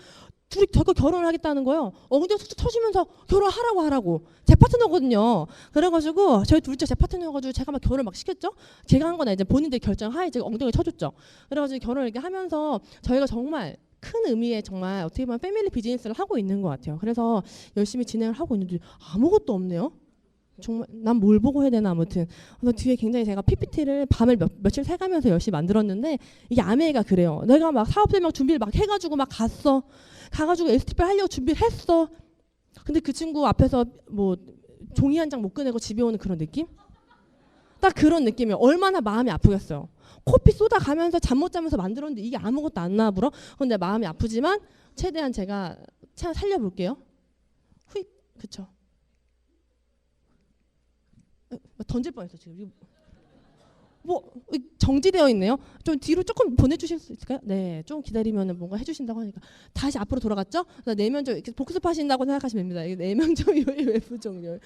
둘이 저거 결혼을 하겠다는 거예요. 엉덩이 툭툭 터지면서 결혼하라고 제 파트너거든요. 그래가지고 저희 둘째 제 파트너여가지고 제가 막 결혼 막 시켰죠. 제가 한 거나 이제 본인들이 결정하에 제가 엉덩이 쳐줬죠. 그래가지고 결혼을 이렇게 하면서 저희가 정말 큰 의미의 정말 어떻게 보면 패밀리 비즈니스를 하고 있는 것 같아요. 그래서 열심히 진행을 하고 있는데 아무것도 없네요. 정말 난 뭘 보고 해야 되나 아무튼. 그래서 뒤에 굉장히 제가 PPT를 밤을 며칠 새가면서 열심히 만들었는데 이게 아메가 그래요. 내가 막 사업 설명 준비를 막 해가지고 막 가가지고 STP 하려고 준비를 했어. 근데 그 친구 앞에서 뭐 종이 한 장 못 꺼내고 집에 오는 그런 느낌? 딱 그런 느낌이에요. 얼마나 마음이 아프겠어요. 코피 쏟아가면서 잠 못 자면서 만들었는데 이게 아무것도 안 나와불어. 근데 마음이 아프지만 최대한 제가 살려볼게요. 후익 그쵸. 던질 뻔했어 지금. 뭐 정지되어 있네요. 좀 뒤로 조금 보내주실 수 있을까요? 네, 좀 기다리면 뭔가 해주신다고 하니까 다시 앞으로 돌아갔죠. 내면적 이렇게 복습하신다고 생각하시면 됩니다. 이게 내면적 요일, 외부적 요일.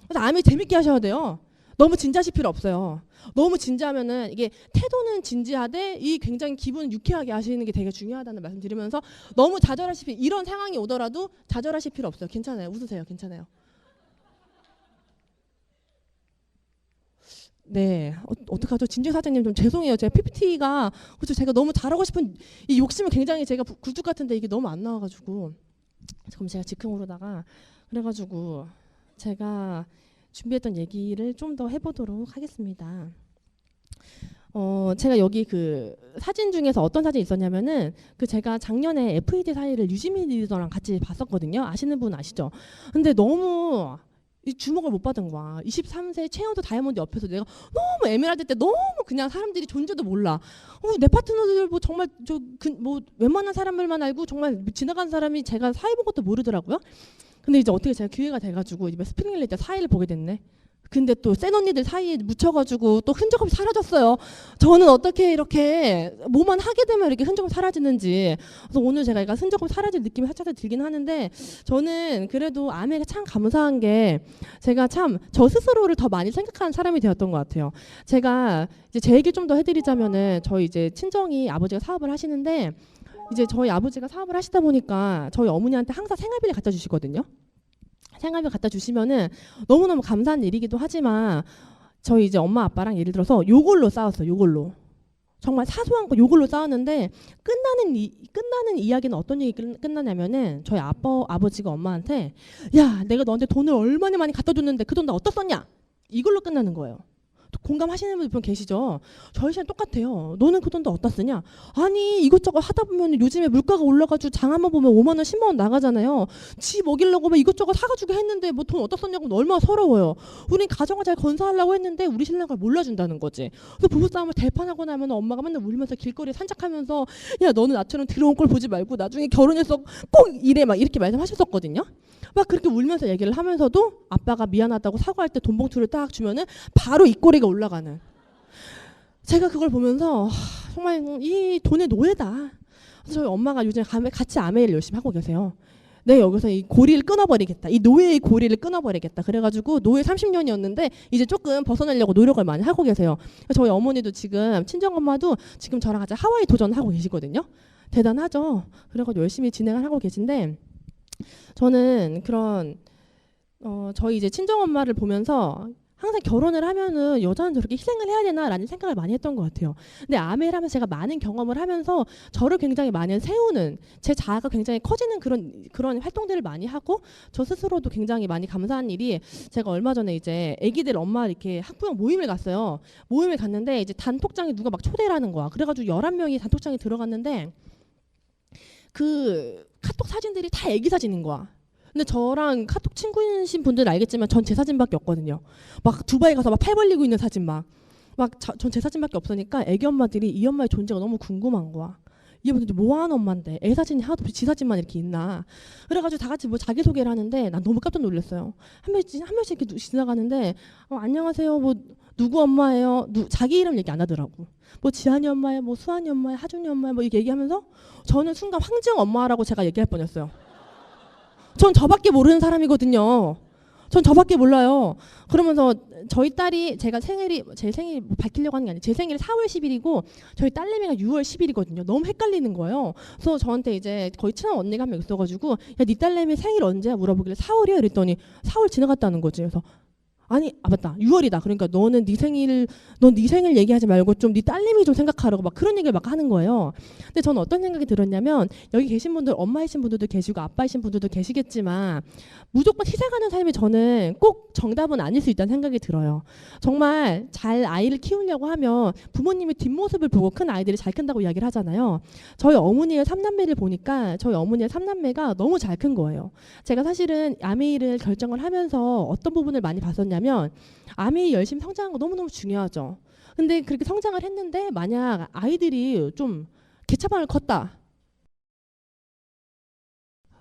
그래서 암이 재밌게 하셔야 돼요. 너무 진지하실 필요 없어요. 너무 진지하면은 이게 태도는 진지하되 이 굉장히 기분을 유쾌하게 하시는 게 되게 중요하다는 말씀 드리면서 너무 좌절하실 필요 이런 상황이 오더라도 좌절하실 필요 없어요. 괜찮아요. 웃으세요. 괜찮아요. 네, 어떡하죠? 진주 사장님 좀 죄송해요. 제가 PPT가 그렇죠. 제가 너무 잘하고 싶은 이 욕심은 굉장히 제가 굴뚝 같은데 이게 너무 안 나와가지고 그럼 제가 즉흥으로다가 그래가지고 제가 준비했던 얘기를 좀 더 해보도록 하겠습니다. 제가 여기 그 사진 중에서 어떤 사진이 있었냐면은 그 제가 작년에 FED 사회를 유지민 리더랑 같이 봤었거든요. 아시는 분 아시죠? 근데 너무 이 주목을 못 받은 거야. 23세 최연소 다이아몬드 옆에서 내가 너무 에메랄드 때 너무 그냥 사람들이 존재도 몰라. 내 파트너들 뭐 정말 뭐 웬만한 사람들만 알고 정말 지나간 사람이 제가 사회 본 것도 모르더라고요. 근데 이제 어떻게 제가 기회가 돼가지고 이제 스프링 때 사회를 보게 됐네. 근데 또 센 언니들 사이에 묻혀가지고 또 흔적 없이 사라졌어요. 저는 어떻게 이렇게 뭐만 하게 되면 이렇게 흔적 없이 사라지는지. 그래서 오늘 제가 약간 흔적 없이 사라질 느낌이 살짝 들긴 하는데 저는 그래도 아메가 참 감사한 게 제가 참 저 스스로를 더 많이 생각하는 사람이 되었던 것 같아요. 제가 이제 제 얘기 좀 더 해드리자면은 저희 이제 친정이 아버지가 사업을 하시는데 이제 저희 아버지가 사업을 하시다 보니까 저희 어머니한테 항상 생활비를 갖다 주시거든요. 생활비 갖다 주시면은 너무너무 감사한 일이기도 하지만 저희 이제 엄마 아빠랑 예를 들어서 요걸로 싸웠어요. 요걸로. 정말 사소한 거 요걸로 싸웠는데 끝나는 이야기는 어떤 얘기 끝나냐면은 저희 아버지가 엄마한테 야 내가 너한테 돈을 얼마나 많이 갖다 줬는데 그 돈 다 어디다 썼냐 이걸로 끝나는 거예요. 공감하시는 분들 계시죠? 저희 시간 똑같아요. 너는 그 돈도 어디다 쓰냐? 아니 이것저것 하다 보면 요즘에 물가가 올라가지고 장 한번 보면 5만 원 10만 원 나가잖아요. 지 먹이려고 막 이것저것 사가지고 했는데 뭐 돈 어디다 썼냐고 얼마나 서러워요. 우린 가정을 잘 건사하려고 했는데 우리 신랑을 몰라준다는 거지. 그래서 부부싸움을 대판하고 나면 엄마가 맨날 울면서 길거리에 산책하면서 야 너는 나처럼 들어온 걸 보지 말고 나중에 결혼해서 꼭 이래 막 이렇게 말씀하셨었거든요. 막 그렇게 울면서 얘기를 하면서도 아빠가 미안하다고 사과할 때 돈 봉투를 딱 주면은 바로 입꼬리가 올라가는. 제가 그걸 보면서 정말 이 돈의 노예다. 그래서 저희 엄마가 요즘 같이 아메를 열심히 하고 계세요. 내 여기서 이 고리를 끊어버리겠다. 이 노예의 고리를 끊어버리겠다. 그래가지고 노예 30년이었는데 이제 조금 벗어나려고 노력을 많이 하고 계세요. 저희 어머니도 지금 친정엄마도 지금 저랑 같이 하와이 도전하고 계시거든요. 대단하죠. 그래가지고 열심히 진행을 하고 계신데 저는 그런 저희 이제 친정엄마를 보면서 항상 결혼을 하면은 여자는 저렇게 희생을 해야 되나라는 생각을 많이 했던 것 같아요. 근데 아메를 하면서 제가 많은 경험을 하면서 저를 굉장히 많이 세우는 제 자아가 굉장히 커지는 그런 활동들을 많이 하고 저 스스로도 굉장히 많이 감사한 일이 제가 얼마 전에 이제 아기들 엄마 이렇게 학부형 모임을 갔어요. 모임을 갔는데 이제 단톡장에 누가 막 초대를 하는 거야. 그래가지고 11명이 단톡장에 들어갔는데 그 카톡 사진들이 다 아기 사진인 거야. 근데 저랑 카톡 친구이신 분들은 알겠지만 전 제 사진밖에 없거든요. 막 두바이 가서 막 팔 벌리고 있는 사진 전 제 사진밖에 없으니까 애기 엄마들이 이 엄마의 존재가 너무 궁금한 거야. 얘 뭐하는 엄마인데 애 사진이 하나도 없이 지 사진만 이렇게 있나. 그래가지고 다 같이 뭐 자기소개를 하는데 난 너무 깜짝 놀랐어요. 한 명씩 이렇게 지나가는데 안녕하세요 뭐 누구 엄마예요. 자기 이름 얘기 안 하더라고. 뭐 지한이 엄마예요, 뭐 수한이 엄마예요, 하준이 엄마예요, 뭐 이렇게 얘기하면서 저는 순간 황지영 엄마라고 제가 얘기할 뻔했어요. 전 저밖에 모르는 사람이거든요. 전 저밖에 몰라요. 그러면서 저희 딸이 제 생일이 뭐 밝히려고 하는 게 아니에요. 제 생일이 4월 10일이고 저희 딸내미가 6월 10일이거든요. 너무 헷갈리는 거예요. 그래서 저한테 이제 거의 친한 언니가 한 명 있어가지고 야, 네 딸내미 생일 언제야? 물어보길래 4월이야? 이랬더니 4월 지나갔다는 거지. 그래서 아니, 맞다. 6월이다. 그러니까 넌 네 생일 얘기하지 말고 좀 네 딸내미 좀 생각하라고 막 그런 얘기를 막 하는 거예요. 근데 저는 어떤 생각이 들었냐면 여기 계신 분들 엄마이신 분들도 계시고 아빠이신 분들도 계시겠지만 무조건 희생하는 삶이 저는 꼭 정답은 아닐 수 있다는 생각이 들어요. 정말 잘 아이를 키우려고 하면 부모님의 뒷모습을 보고 큰 아이들이 잘 큰다고 이야기를 하잖아요. 저희 어머니의 3남매를 보니까 저희 어머니의 3남매가 너무 잘 큰 거예요. 제가 사실은 아메이를 결정을 하면서 어떤 부분을 많이 봤었냐면 아메이 열심히 성장한 거 너무너무 중요하죠. 근데 그렇게 성장을 했는데 만약 아이들이 좀 개차반을 컸다.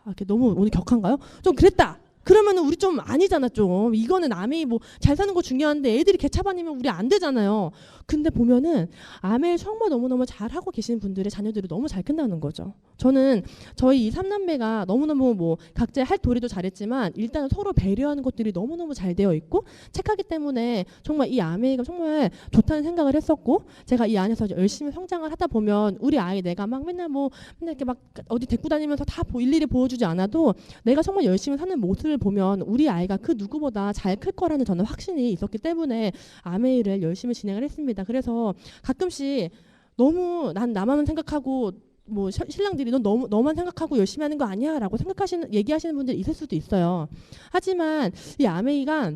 이렇게 너무 오늘 격한가요? 좀 그랬다. 그러면은 우리 좀 아니잖아 좀. 이거는 아메이 뭐 잘 사는 거 중요한데 애들이 개차반이면 우리 안 되잖아요. 근데 보면은 아메이 정말 너무너무 잘하고 계시는 분들의 자녀들이 너무 잘 큰다는 거죠. 저는 저희 이 3남매가 너무너무 뭐 각자의 할 도리도 잘했지만 일단 서로 배려하는 것들이 너무너무 잘 되어 있고 착하기 때문에 정말 이 아메이가 정말 좋다는 생각을 했었고 제가 이 안에서 열심히 성장을 하다 보면 우리 아이 내가 막 맨날 이렇게 막 어디 데리고 다니면서 다 일일이 보여주지 않아도 내가 정말 열심히 사는 모습을 보면 우리 아이가 그 누구보다 잘 클 거라는 저는 확신이 있었기 때문에 아메이를 열심히 진행을 했습니다. 그래서 가끔씩 너무 난 나만 생각하고 뭐 신랑들이 넌 너만 생각하고 열심히 하는 거 아니야라고 얘기하시는 분들이 있을 수도 있어요. 하지만 이 아메이가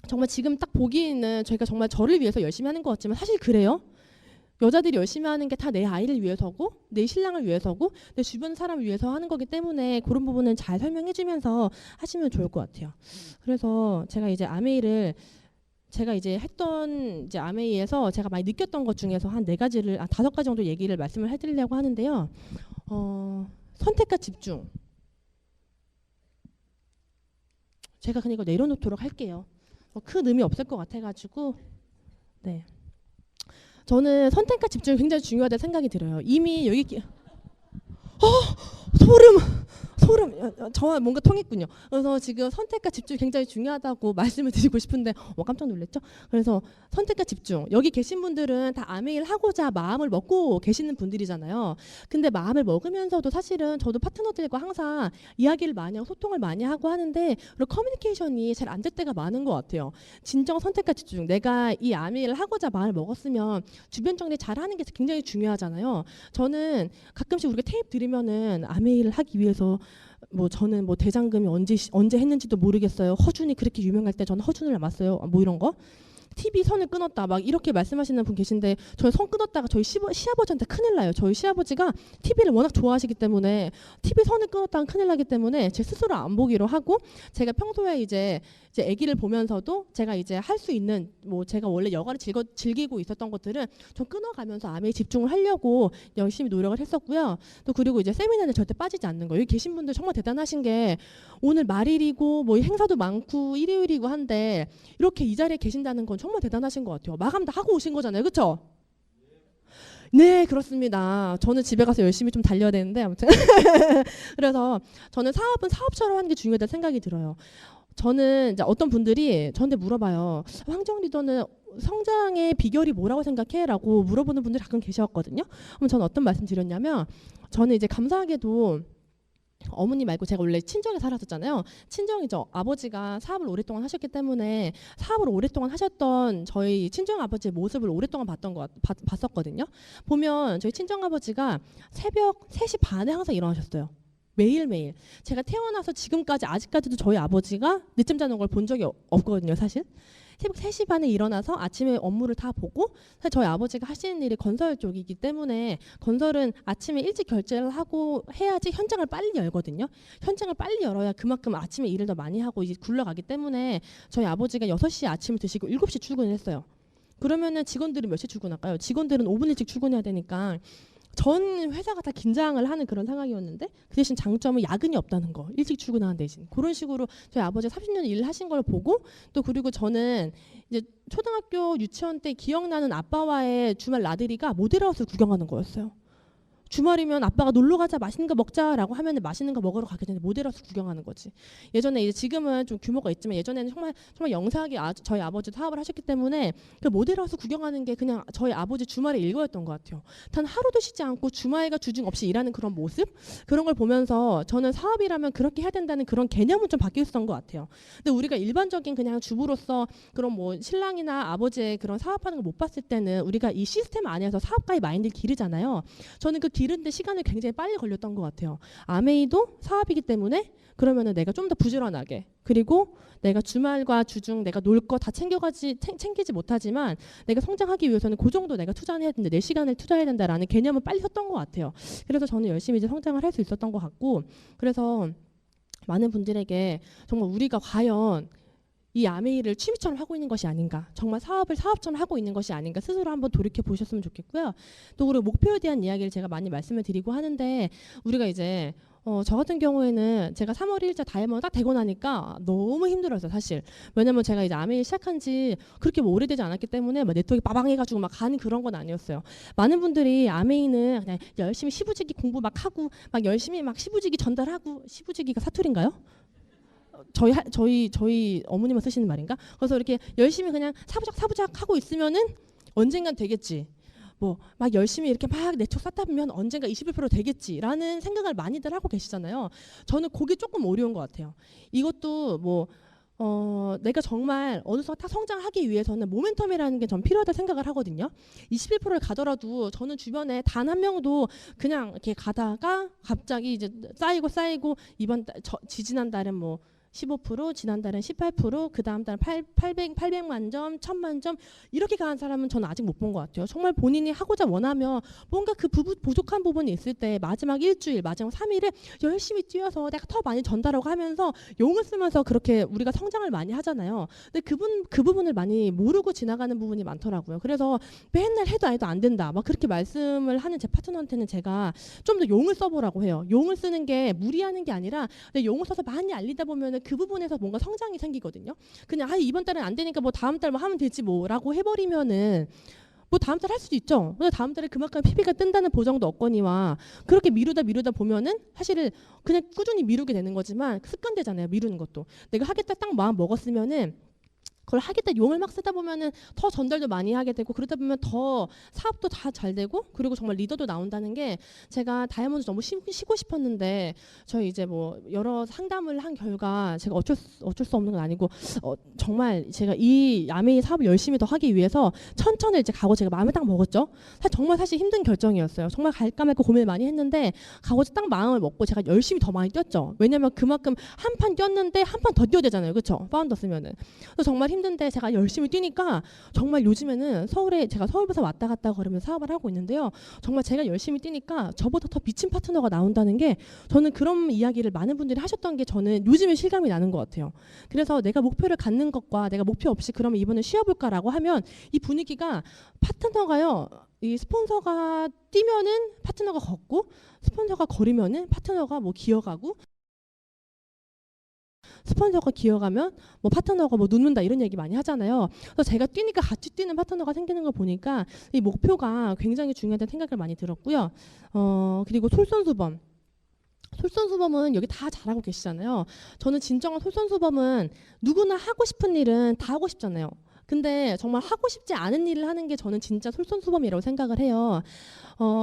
정말 지금 딱 보기에는 저희가 정말 저를 위해서 열심히 하는 것 같지만 사실 그래요. 여자들이 열심히 하는 게 다 내 아이를 위해서고 내 신랑을 위해서고 내 주변 사람을 위해서 하는 거기 때문에 그런 부분은 잘 설명해 주면서 하시면 좋을 것 같아요. 그래서 제가 이제 아메이를 제가 이제 했던 이제 아메이에서 제가 많이 느꼈던 것 중에서 한 4가지를 5가지 정도 얘기를 말씀을 해드리려고 하는데요. 선택과 집중. 제가 그냥 이거 내려놓도록 할게요. 큰 의미 없을 것 같아가지고 네. 저는 선택과 집중이 굉장히 중요하다는 생각이 들어요. 이미 여기 소름. 저와 뭔가 통했군요. 그래서 지금 선택과 집중이 굉장히 중요하다고 말씀을 드리고 싶은데 깜짝 놀랐죠? 그래서 선택과 집중. 여기 계신 분들은 다 아메이를 하고자 마음을 먹고 계시는 분들이잖아요. 근데 마음을 먹으면서도 사실은 저도 파트너들과 항상 이야기를 많이 하고 소통을 많이 하고 하는데 그리고 커뮤니케이션이 잘 안 될 때가 많은 것 같아요. 진정 선택과 집중. 내가 이 아메이를 하고자 마음을 먹었으면 주변 정리 잘하는 게 굉장히 중요하잖아요. 저는 가끔씩 우리가 테이프 들으면은 아메이를 하기 위해서 뭐 저는 뭐 대장금이 언제 했는지도 모르겠어요. 허준이 그렇게 유명할 때 저는 허준을 남았어요. 뭐 이런 거. TV 선을 끊었다 막 이렇게 말씀하시는 분 계신데 저희 선 끊었다가 저희 시아버지한테 큰일 나요. 저희 시아버지가 TV를 워낙 좋아하시기 때문에 TV 선을 끊었다가 큰일 나기 때문에 제 스스로 안 보기로 하고 제가 평소에 이제 아기를 보면서도 제가 이제 할 수 있는 뭐 제가 원래 여가를 즐기고 있었던 것들은 좀 끊어가면서 아메이 집중을 하려고 열심히 노력을 했었고요. 또 그리고 이제 세미나는 절대 빠지지 않는 거예요. 여기 계신 분들 정말 대단하신 게 오늘 말일이고 뭐 행사도 많고 일요일이고 한데 이렇게 이 자리에 계신다는 건 정말 대단하신 것 같아요. 마감 다 하고 오신 거잖아요. 그렇죠? 네, 그렇습니다. 저는 집에 가서 열심히 좀 달려야 되는데 아무튼 그래서 저는 사업은 사업처럼 하는 게 중요하다는 생각이 들어요. 저는 이제 어떤 분들이 저한테 물어봐요. 황정 리더는 성장의 비결이 뭐라고 생각해? 라고 물어보는 분들이 가끔 계셨거든요. 그럼 저는 어떤 말씀 드렸냐면 저는 이제 감사하게도 어머니 말고 제가 원래 친정에 살았었잖아요. 친정이죠. 아버지가 사업을 오랫동안 하셨기 때문에 사업을 오랫동안 하셨던 저희 친정 아버지의 모습을 오랫동안 봤었거든요. 보면 저희 친정 아버지가 새벽 3시 반에 항상 일어나셨어요. 매일매일. 제가 태어나서 지금까지 아직까지도 저희 아버지가 늦잠 자는 걸 본 적이 없거든요, 사실. 새벽 3시 반에 일어나서 아침에 업무를 다 보고 사실 저희 아버지가 하시는 일이 건설 쪽이기 때문에 건설은 아침에 일찍 결제를 하고 해야지 현장을 빨리 열거든요. 현장을 빨리 열어야 그만큼 아침에 일을 더 많이 하고 이제 굴러가기 때문에 저희 아버지가 6시에 아침을 드시고 7시 출근을 했어요. 그러면은 직원들은 몇 시에 출근할까요? 직원들은 5분 일찍 출근해야 되니까 전 회사가 다 긴장을 하는 그런 상황이었는데 그 대신 장점은 야근이 없다는 거. 일찍 출근하는 대신. 그런 식으로 저희 아버지가 30년 일을 하신 걸 보고 또 그리고 저는 이제 초등학교 유치원 때 기억나는 아빠와의 주말 나들이가 모델하우스를 구경하는 거였어요. 주말이면 아빠가 놀러 가자 맛있는 거 먹자라고 하면은 맛있는 거 먹으러 가기 전에 모델하우스 구경하는 거지. 예전에 이제 지금은 좀 규모가 있지만 예전에는 정말 영세하게 저희 아버지 사업을 하셨기 때문에 그 모델하우스 구경하는 게 그냥 저희 아버지 주말의 일과였던 것 같아요. 단 하루도 쉬지 않고 주말과 주중 없이 일하는 그런 모습 그런 걸 보면서 저는 사업이라면 그렇게 해야 된다는 그런 개념은 좀 바뀌었던 것 같아요. 근데 우리가 일반적인 그냥 주부로서 그런 뭐 신랑이나 아버지의 그런 사업하는 걸 못 봤을 때는 우리가 이 시스템 안에서 사업가의 마인드를 기르잖아요. 저는 그 기르는데 시간이 굉장히 빨리 걸렸던 것 같아요. 아메이도 사업이기 때문에 그러면은 내가 좀 더 부지런하게 그리고 내가 주말과 주중 내가 놀 거 다 챙기지 못하지만 내가 성장하기 위해서는 그 정도 내가 투자를 해야 된다. 내 시간을 투자해야 된다라는 개념을 빨리 섰던 것 같아요. 그래서 저는 열심히 이제 성장을 할 수 있었던 것 같고 그래서 많은 분들에게 정말 우리가 과연 이 아메이를 취미처럼 하고 있는 것이 아닌가 정말 사업을 사업처럼 하고 있는 것이 아닌가 스스로 한번 돌이켜 보셨으면 좋겠고요. 또 그리고 목표에 대한 이야기를 제가 많이 말씀을 드리고 하는데 우리가 이제 저 같은 경우에는 제가 3월 1일자 다이아몬드 딱 되고 나니까 너무 힘들었어요 사실. 왜냐면 제가 이제 아메이 시작한 지 그렇게 뭐 오래되지 않았기 때문에 막 네트워크 빠방해가지고 막 가는 그런 건 아니었어요. 많은 분들이 아메이는 그냥 열심히 시부지기 공부 막 하고 막 열심히 막 시부지기 전달하고 시부지기가 사투리인가요? 저희 어머님은 쓰시는 말인가? 그래서 이렇게 열심히 그냥 사부작 하고 있으면은 언젠간 되겠지. 뭐 막 열심히 이렇게 막 내적 쌓다 보면 언젠가 21% 되겠지라는 생각을 많이들 하고 계시잖아요. 저는 그게 조금 어려운 것 같아요. 이것도 뭐 내가 정말 어느 순간 딱 성장하기 위해서는 모멘텀이라는 게 전 필요하다 생각을 하거든요. 21%를 가더라도 저는 주변에 단 한 명도 그냥 이렇게 가다가 갑자기 이제 쌓이고 지지난 달엔 뭐 15%, 지난달엔 18%, 그 다음 달은 800만 점, 1000만 점 이렇게 가는 사람은 저는 아직 못 본 것 같아요. 정말 본인이 하고자 원하면 뭔가 그 부족한 부분이 있을 때 마지막 일주일, 마지막 3일을 열심히 뛰어서 내가 더 많이 전달하고 하면서 용을 쓰면서 그렇게 우리가 성장을 많이 하잖아요. 근데 그 부분을 많이 모르고 지나가는 부분이 많더라고요. 그래서 맨날 해도 안 된다. 막 그렇게 말씀을 하는 제 파트너한테는 제가 좀 더 용을 써보라고 해요. 용을 쓰는 게 무리하는 게 아니라 용을 써서 많이 알리다 보면 그 부분에서 뭔가 성장이 생기거든요. 그냥 이번 달은 안 되니까 뭐 다음 달 뭐 하면 되지 뭐라고 해버리면은 뭐 다음 달 할 수도 있죠. 근데 다음 달에 그만큼 PB가 뜬다는 보장도 없거니와 그렇게 미루다 보면은 사실은 그냥 꾸준히 미루게 되는 거지만 습관되잖아요. 미루는 것도. 내가 하겠다 딱 마음 먹었으면은 그걸 하겠다 용을 막 쓰다 보면은 더 전달도 많이 하게 되고 그러다 보면 더 사업도 다 잘 되고 그리고 정말 리더도 나온다는 게 제가 다이아몬드 너무 쉬고 싶었는데 저희 이제 뭐 여러 상담을 한 결과 제가 어쩔 수 없는 건 아니고 정말 제가 이 아메이 사업을 열심히 더 하기 위해서 천천히 이제 가고 제가 마음을 딱 먹었죠. 사실 힘든 결정이었어요. 정말 갈까 말까 고민을 많이 했는데 가고 딱 마음을 먹고 제가 열심히 더 많이 뛰었죠. 왜냐면 그만큼 한 판 뛰었는데 한 판 더 뛰어야 되잖아요. 그렇죠? 파운더 쓰면은. 그래서 정말 힘든데 제가 열심히 뛰니까 정말 요즘에는 제가 서울에서 왔다 갔다 걸으면서 사업을 하고 있는데요. 정말 제가 열심히 뛰니까 저보다 더 미친 파트너가 나온다는 게 저는 그런 이야기를 많은 분들이 하셨던 게 저는 요즘에 실감이 나는 것 같아요. 그래서 내가 목표를 갖는 것과 내가 목표 없이 그러면 이번에 쉬어볼까라고 하면 이 분위기가 파트너가요. 이 스폰서가 뛰면은 파트너가 걷고 스폰서가 걸으면은 파트너가 뭐 기어가고 스폰서가 기어가면 뭐 파트너가 뭐 눕는다 이런 얘기 많이 하잖아요. 그래서 제가 뛰니까 같이 뛰는 파트너가 생기는 걸 보니까 이 목표가 굉장히 중요하다는 생각을 많이 들었고요. 그리고 솔선수범은 여기 다 잘하고 계시잖아요. 저는 진정한 솔선수범은 누구나 하고 싶은 일은 다 하고 싶잖아요. 근데 정말 하고 싶지 않은 일을 하는 게 저는 진짜 솔선수범이라고 생각을 해요.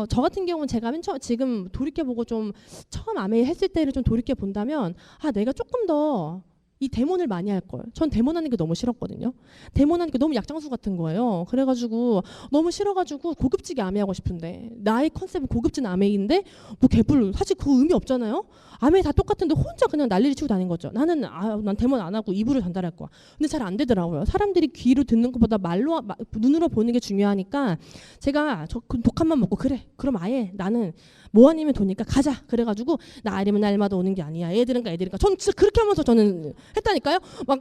저 같은 경우는 제가 지금 돌이켜보고 좀 처음 아메이 했을 때를 좀 돌이켜본다면 내가 조금 더 이 데몬을 많이 할 걸. 전 데몬하는 게 너무 싫었거든요. 데몬하는 게 너무 약장수 같은 거예요. 그래가지고 너무 싫어가지고 고급지게 아메이 하고 싶은데 나의 컨셉은 고급진 아메이인데 뭐 개불 사실 그 의미 없잖아요. 아메이 다 똑같은데 혼자 그냥 난리를 치고 다닌 거죠. 난 데몬 안 하고 입으로 전달할 거야. 근데 잘 안 되더라고요. 사람들이 귀로 듣는 것보다 눈으로 보는 게 중요하니까 제가 그 독한만 먹고 그래. 그럼 아예 나는 뭐 아니면 도니까 가자. 그래가지고 나 아니면 날마다 오는 게 아니야. 애들은가. 전 진짜 그렇게 하면서 저는 했다니까요. 막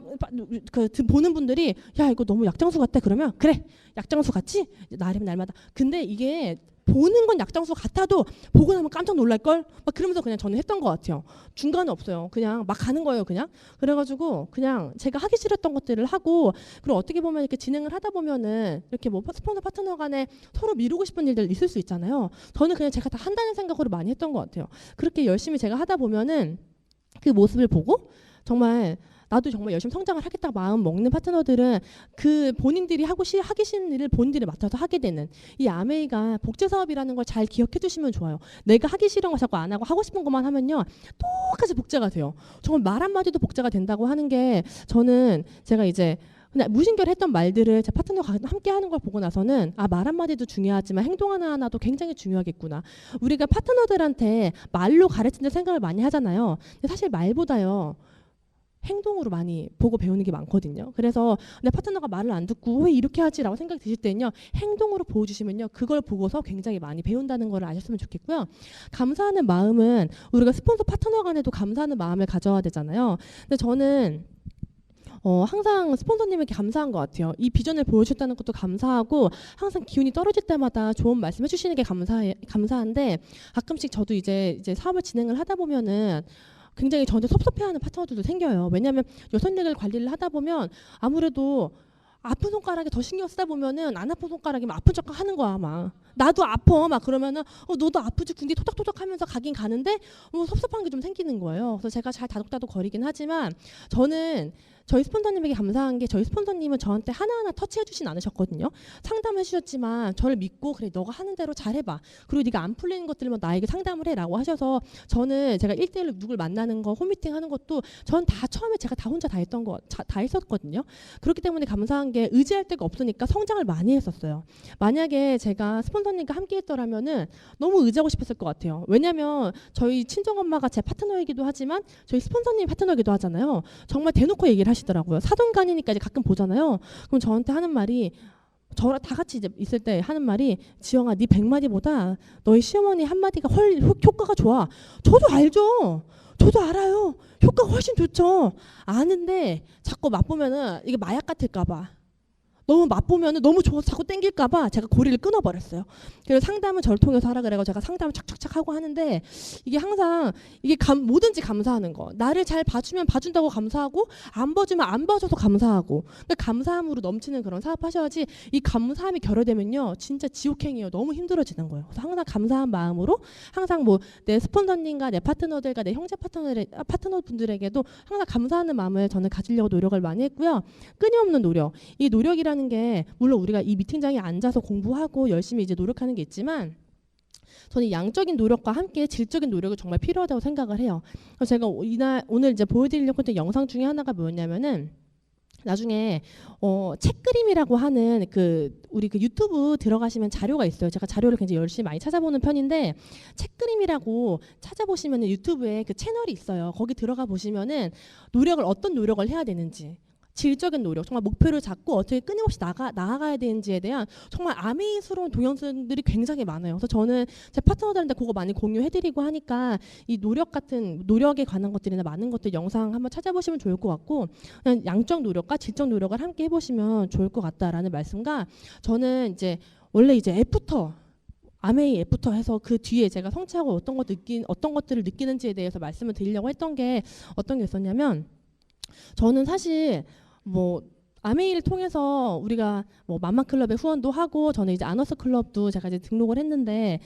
보는 분들이 야 이거 너무 약장수 같다 그러면 그래 약장수 같지? 나 아니면 날마다. 근데 이게 보는 건 약장수 같아도 보고 나면 깜짝 놀랄걸? 막 그러면서 그냥 저는 했던 것 같아요. 중간은 없어요. 그냥 막 가는 거예요. 그냥. 그래가지고 그냥 제가 하기 싫었던 것들을 하고, 그리고 어떻게 보면 이렇게 진행을 하다 보면은 이렇게 뭐 스폰서 파트너 간에 서로 미루고 싶은 일들 있을 수 있잖아요. 저는 그냥 제가 다 한다는 생각으로 많이 했던 것 같아요. 그렇게 열심히 제가 하다 보면은 그 모습을 보고 정말 나도 정말 열심히 성장을 하겠다 마음 먹는 파트너들은 그 본인들이 하기 싫은 일을 본인들이 맡아서 하게 되는, 이 아메이가 복제 사업이라는 걸 잘 기억해 두시면 좋아요. 내가 하기 싫은 거 자꾸 안 하고 하고 싶은 것만 하면요 똑같이 복제가 돼요. 정말 말 한마디도 복제가 된다고 하는 게, 저는 제가 이제 그냥 무심결했던 말들을 제 파트너가 함께 하는 걸 보고 나서는 말 한마디도 중요하지만 행동 하나하나도 굉장히 중요하겠구나. 우리가 파트너들한테 말로 가르치는 생각을 많이 하잖아요. 근데 사실 말보다요 행동으로 많이 보고 배우는 게 많거든요. 그래서 내 파트너가 말을 안 듣고 왜 이렇게 하지라고 생각이 드실 때는요, 행동으로 보여주시면요 그걸 보고서 굉장히 많이 배운다는 걸 아셨으면 좋겠고요. 감사하는 마음은 우리가 스폰서 파트너 간에도 감사하는 마음을 가져야 되잖아요. 근데 저는 항상 스폰서님에게 감사한 것 같아요. 이 비전을 보여주셨다는 것도 감사하고, 항상 기운이 떨어질 때마다 좋은 말씀 해주시는 게 감사한데, 가끔씩 저도 이제 사업을 진행을 하다 보면은 굉장히 저한테 섭섭해하는 파트너들도 생겨요. 왜냐하면 여성력을 관리를 하다 보면 아무래도 아픈 손가락에 더 신경 쓰다 보면은 안 아픈 손가락이면 아픈 척 하는 거야. 막 나도 아파 막 그러면은 너도 아프지 궁디 토닥토닥 하면서 가긴 가는데 섭섭한 게 좀 생기는 거예요. 그래서 제가 잘 다독다독 거리긴 하지만, 저는 저희 스폰서님에게 감사한 게, 저희 스폰서님은 저한테 하나하나 터치해 주진 않으셨거든요. 상담해 주셨지만 저를 믿고, 그래 너가 하는 대로 잘해봐, 그리고 네가 안 풀리는 것들만 나에게 상담을 해라고 하셔서, 저는 제가 1대1로 누굴 만나는 거, 홈미팅 하는 것도 전 다 처음에 제가 다 혼자 다 했었거든요. 그렇기 때문에 감사한 게, 의지할 데가 없으니까 성장을 많이 했었어요. 만약에 제가 스폰서님과 함께 했더라면은 너무 의지하고 싶었을 것 같아요. 왜냐면 저희 친정엄마가 제 파트너이기도 하지만 저희 스폰서님 파트너이기도 하잖아요. 정말 대놓고 얘기를 하시더라고요. 사돈간이니까 이제 가끔 보잖아요. 그럼 저한테 하는 말이, 저랑 다 같이 이제 있을 때 하는 말이, 지영아 네 100마디보다 너희 시어머니 한마디가 효과가 좋아. 저도 알죠. 저도 알아요. 효과가 훨씬 좋죠. 아는데 자꾸 맛보면은 이게 마약 같을까 봐, 너무 맛보면은 너무 좋아서 자꾸 땡길까봐 제가 고리를 끊어버렸어요. 그래서 상담은 저를 통해서 하라 그래가지고 제가 상담을 착착착 하고 하는데, 이게 항상 이게 뭐든지 감사하는 거, 나를 잘 봐주면 봐준다고 감사하고, 안 봐주면 안 봐줘서 감사하고, 그러니까 감사함으로 넘치는 그런 사업하셔야지, 이 감사함이 결여되면요 진짜 지옥행이에요. 너무 힘들어지는 거예요. 그래서 항상 감사한 마음으로, 항상 뭐 내 스폰서님과 내 파트너들과 내 형제 파트너분들에게도 항상 감사하는 마음을 저는 가지려고 노력을 많이 했고요. 끊임없는 노력, 이 노력이라는 게, 물론 우리가 이 미팅장에 앉아서 공부하고 열심히 이제 노력하는 게 있지만, 저는 양적인 노력과 함께 질적인 노력이 정말 필요하다고 생각을 해요. 그래서 제가 오늘 이제 보여드리려고 했던 영상 중에 하나가 뭐였냐면은, 나중에 책그림이라고 하는 우리 유튜브 들어가시면 자료가 있어요. 제가 자료를 굉장히 열심히 많이 찾아보는 편인데, 책그림이라고 찾아보시면 유튜브에 그 채널이 있어요. 거기 들어가 보시면은 어떤 노력을 해야 되는지, 질적인 노력, 정말 목표를 잡고 어떻게 끊임없이 나아가야 되는지에 대한 정말 아메이스러운 동영상들이 굉장히 많아요. 그래서 저는 제 파트너들한테 그거 많이 공유해드리고 하니까, 이 노력에 관한 것들이나 많은 것들 영상 한번 찾아보시면 좋을 것 같고, 그냥 양적 노력과 질적 노력을 함께 해보시면 좋을 것 같다라는 말씀과, 저는 이제 원래 이제 아메이 애프터 해서 그 뒤에 제가 성취하고 어떤 것들을 느끼는지에 대해서 말씀을 드리려고 했던 게 어떤 게 있었냐면, 저는 사실 아메이를 통해서 우리가 맘마클럽에 후원도 하고, 저는 이제 아너스 클럽도 제가 이제 등록을 했는데,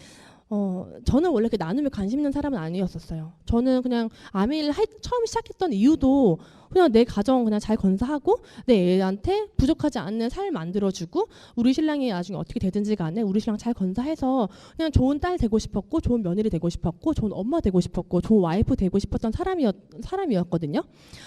저는 원래 나눔에 관심 있는 사람은 아니었었어요. 저는 그냥 아메이를 처음 시작했던 이유도 그냥 내 가정 그냥 잘 건사하고, 내 애한테 부족하지 않는 삶 만들어주고, 우리 신랑이 나중에 어떻게 되든지 간에 우리 신랑 잘 건사해서 그냥 좋은 딸 되고 싶었고, 좋은 며느리 되고 싶었고, 좋은 엄마 되고 싶었고, 좋은 와이프 되고 싶었던 사람이었거든요.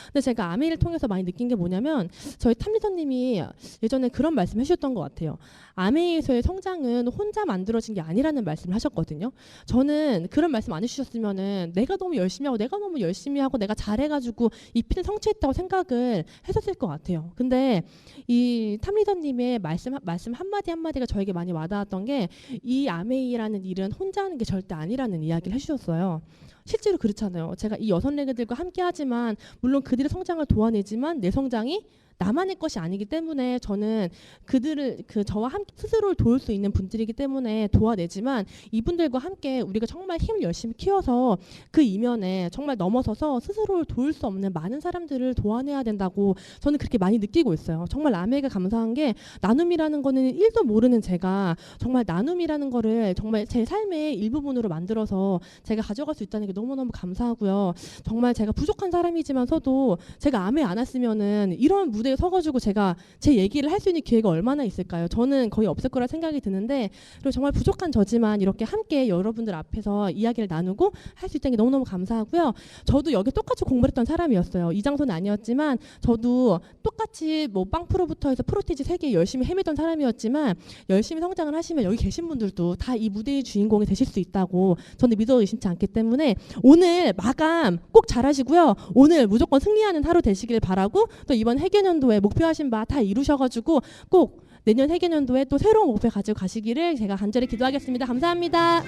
근데 제가 아메이를 통해서 많이 느낀 게 뭐냐면, 저희 탐리더님이 예전에 그런 말씀 해주셨던 것 같아요. 아메이에서의 성장은 혼자 만들어진 게 아니라는 말씀을 하셨거든요. 저는 그런 말씀 안 해주셨으면은 내가 너무 열심히 하고 내가 잘해가지고 이 피는 성취했다고 생각을 했었을 것 같아요. 근데 이 탐리더님의 말씀 한마디 한마디가 저에게 많이 와닿았던 게, 이 아메이라는 일은 혼자 하는 게 절대 아니라는 이야기를 해주셨어요. 실제로 그렇잖아요. 제가 이 여섯 레그들과 함께 하지만 물론 그들의 성장을 도와내지만 내 성장이 나만의 것이 아니기 때문에 저는 그들을 저와 함께 스스로를 도울 수 있는 분들이기 때문에 도와내지만 이분들과 함께 우리가 정말 힘을 열심히 키워서 그 이면에 정말 넘어서서 스스로를 도울 수 없는 많은 사람들을 도와내야 된다고 저는 그렇게 많이 느끼고 있어요. 정말 라메가 감사한 게 나눔이라는 거는 1도 모르는 제가 정말 나눔이라는 거를 정말 제 삶의 일부분으로 만들어서 제가 가져갈 수 있다는 게 너무너무 감사하고요. 정말 제가 부족한 사람이지만서도 제가 아메 안 왔으면은 이런 무대에 서가지고 제가 제 얘기를 할 수 있는 기회가 얼마나 있을까요? 저는 거의 없을 거라 생각이 드는데 그리고 정말 부족한 저지만 이렇게 함께 여러분들 앞에서 이야기를 나누고 할 수 있다는 게 너무너무 감사하고요. 저도 여기 똑같이 공부를 했던 사람이었어요. 이 장소는 아니었지만 저도 똑같이 뭐 빵 프로부터 해서 프로티지 세계 열심히 헤매던 사람이었지만 열심히 성장을 하시면 여기 계신 분들도 다 이 무대의 주인공이 되실 수 있다고 저는 믿어 의심치 않기 때문에 오늘 마감 꼭 잘하시고요. 오늘 무조건 승리하는 하루 되시길 바라고 또 이번 회계년도에 목표하신 바 다 이루셔가지고 꼭 내년 회계년도에 또 새로운 목표 가지고 가시기를 제가 간절히 기도하겠습니다. 감사합니다.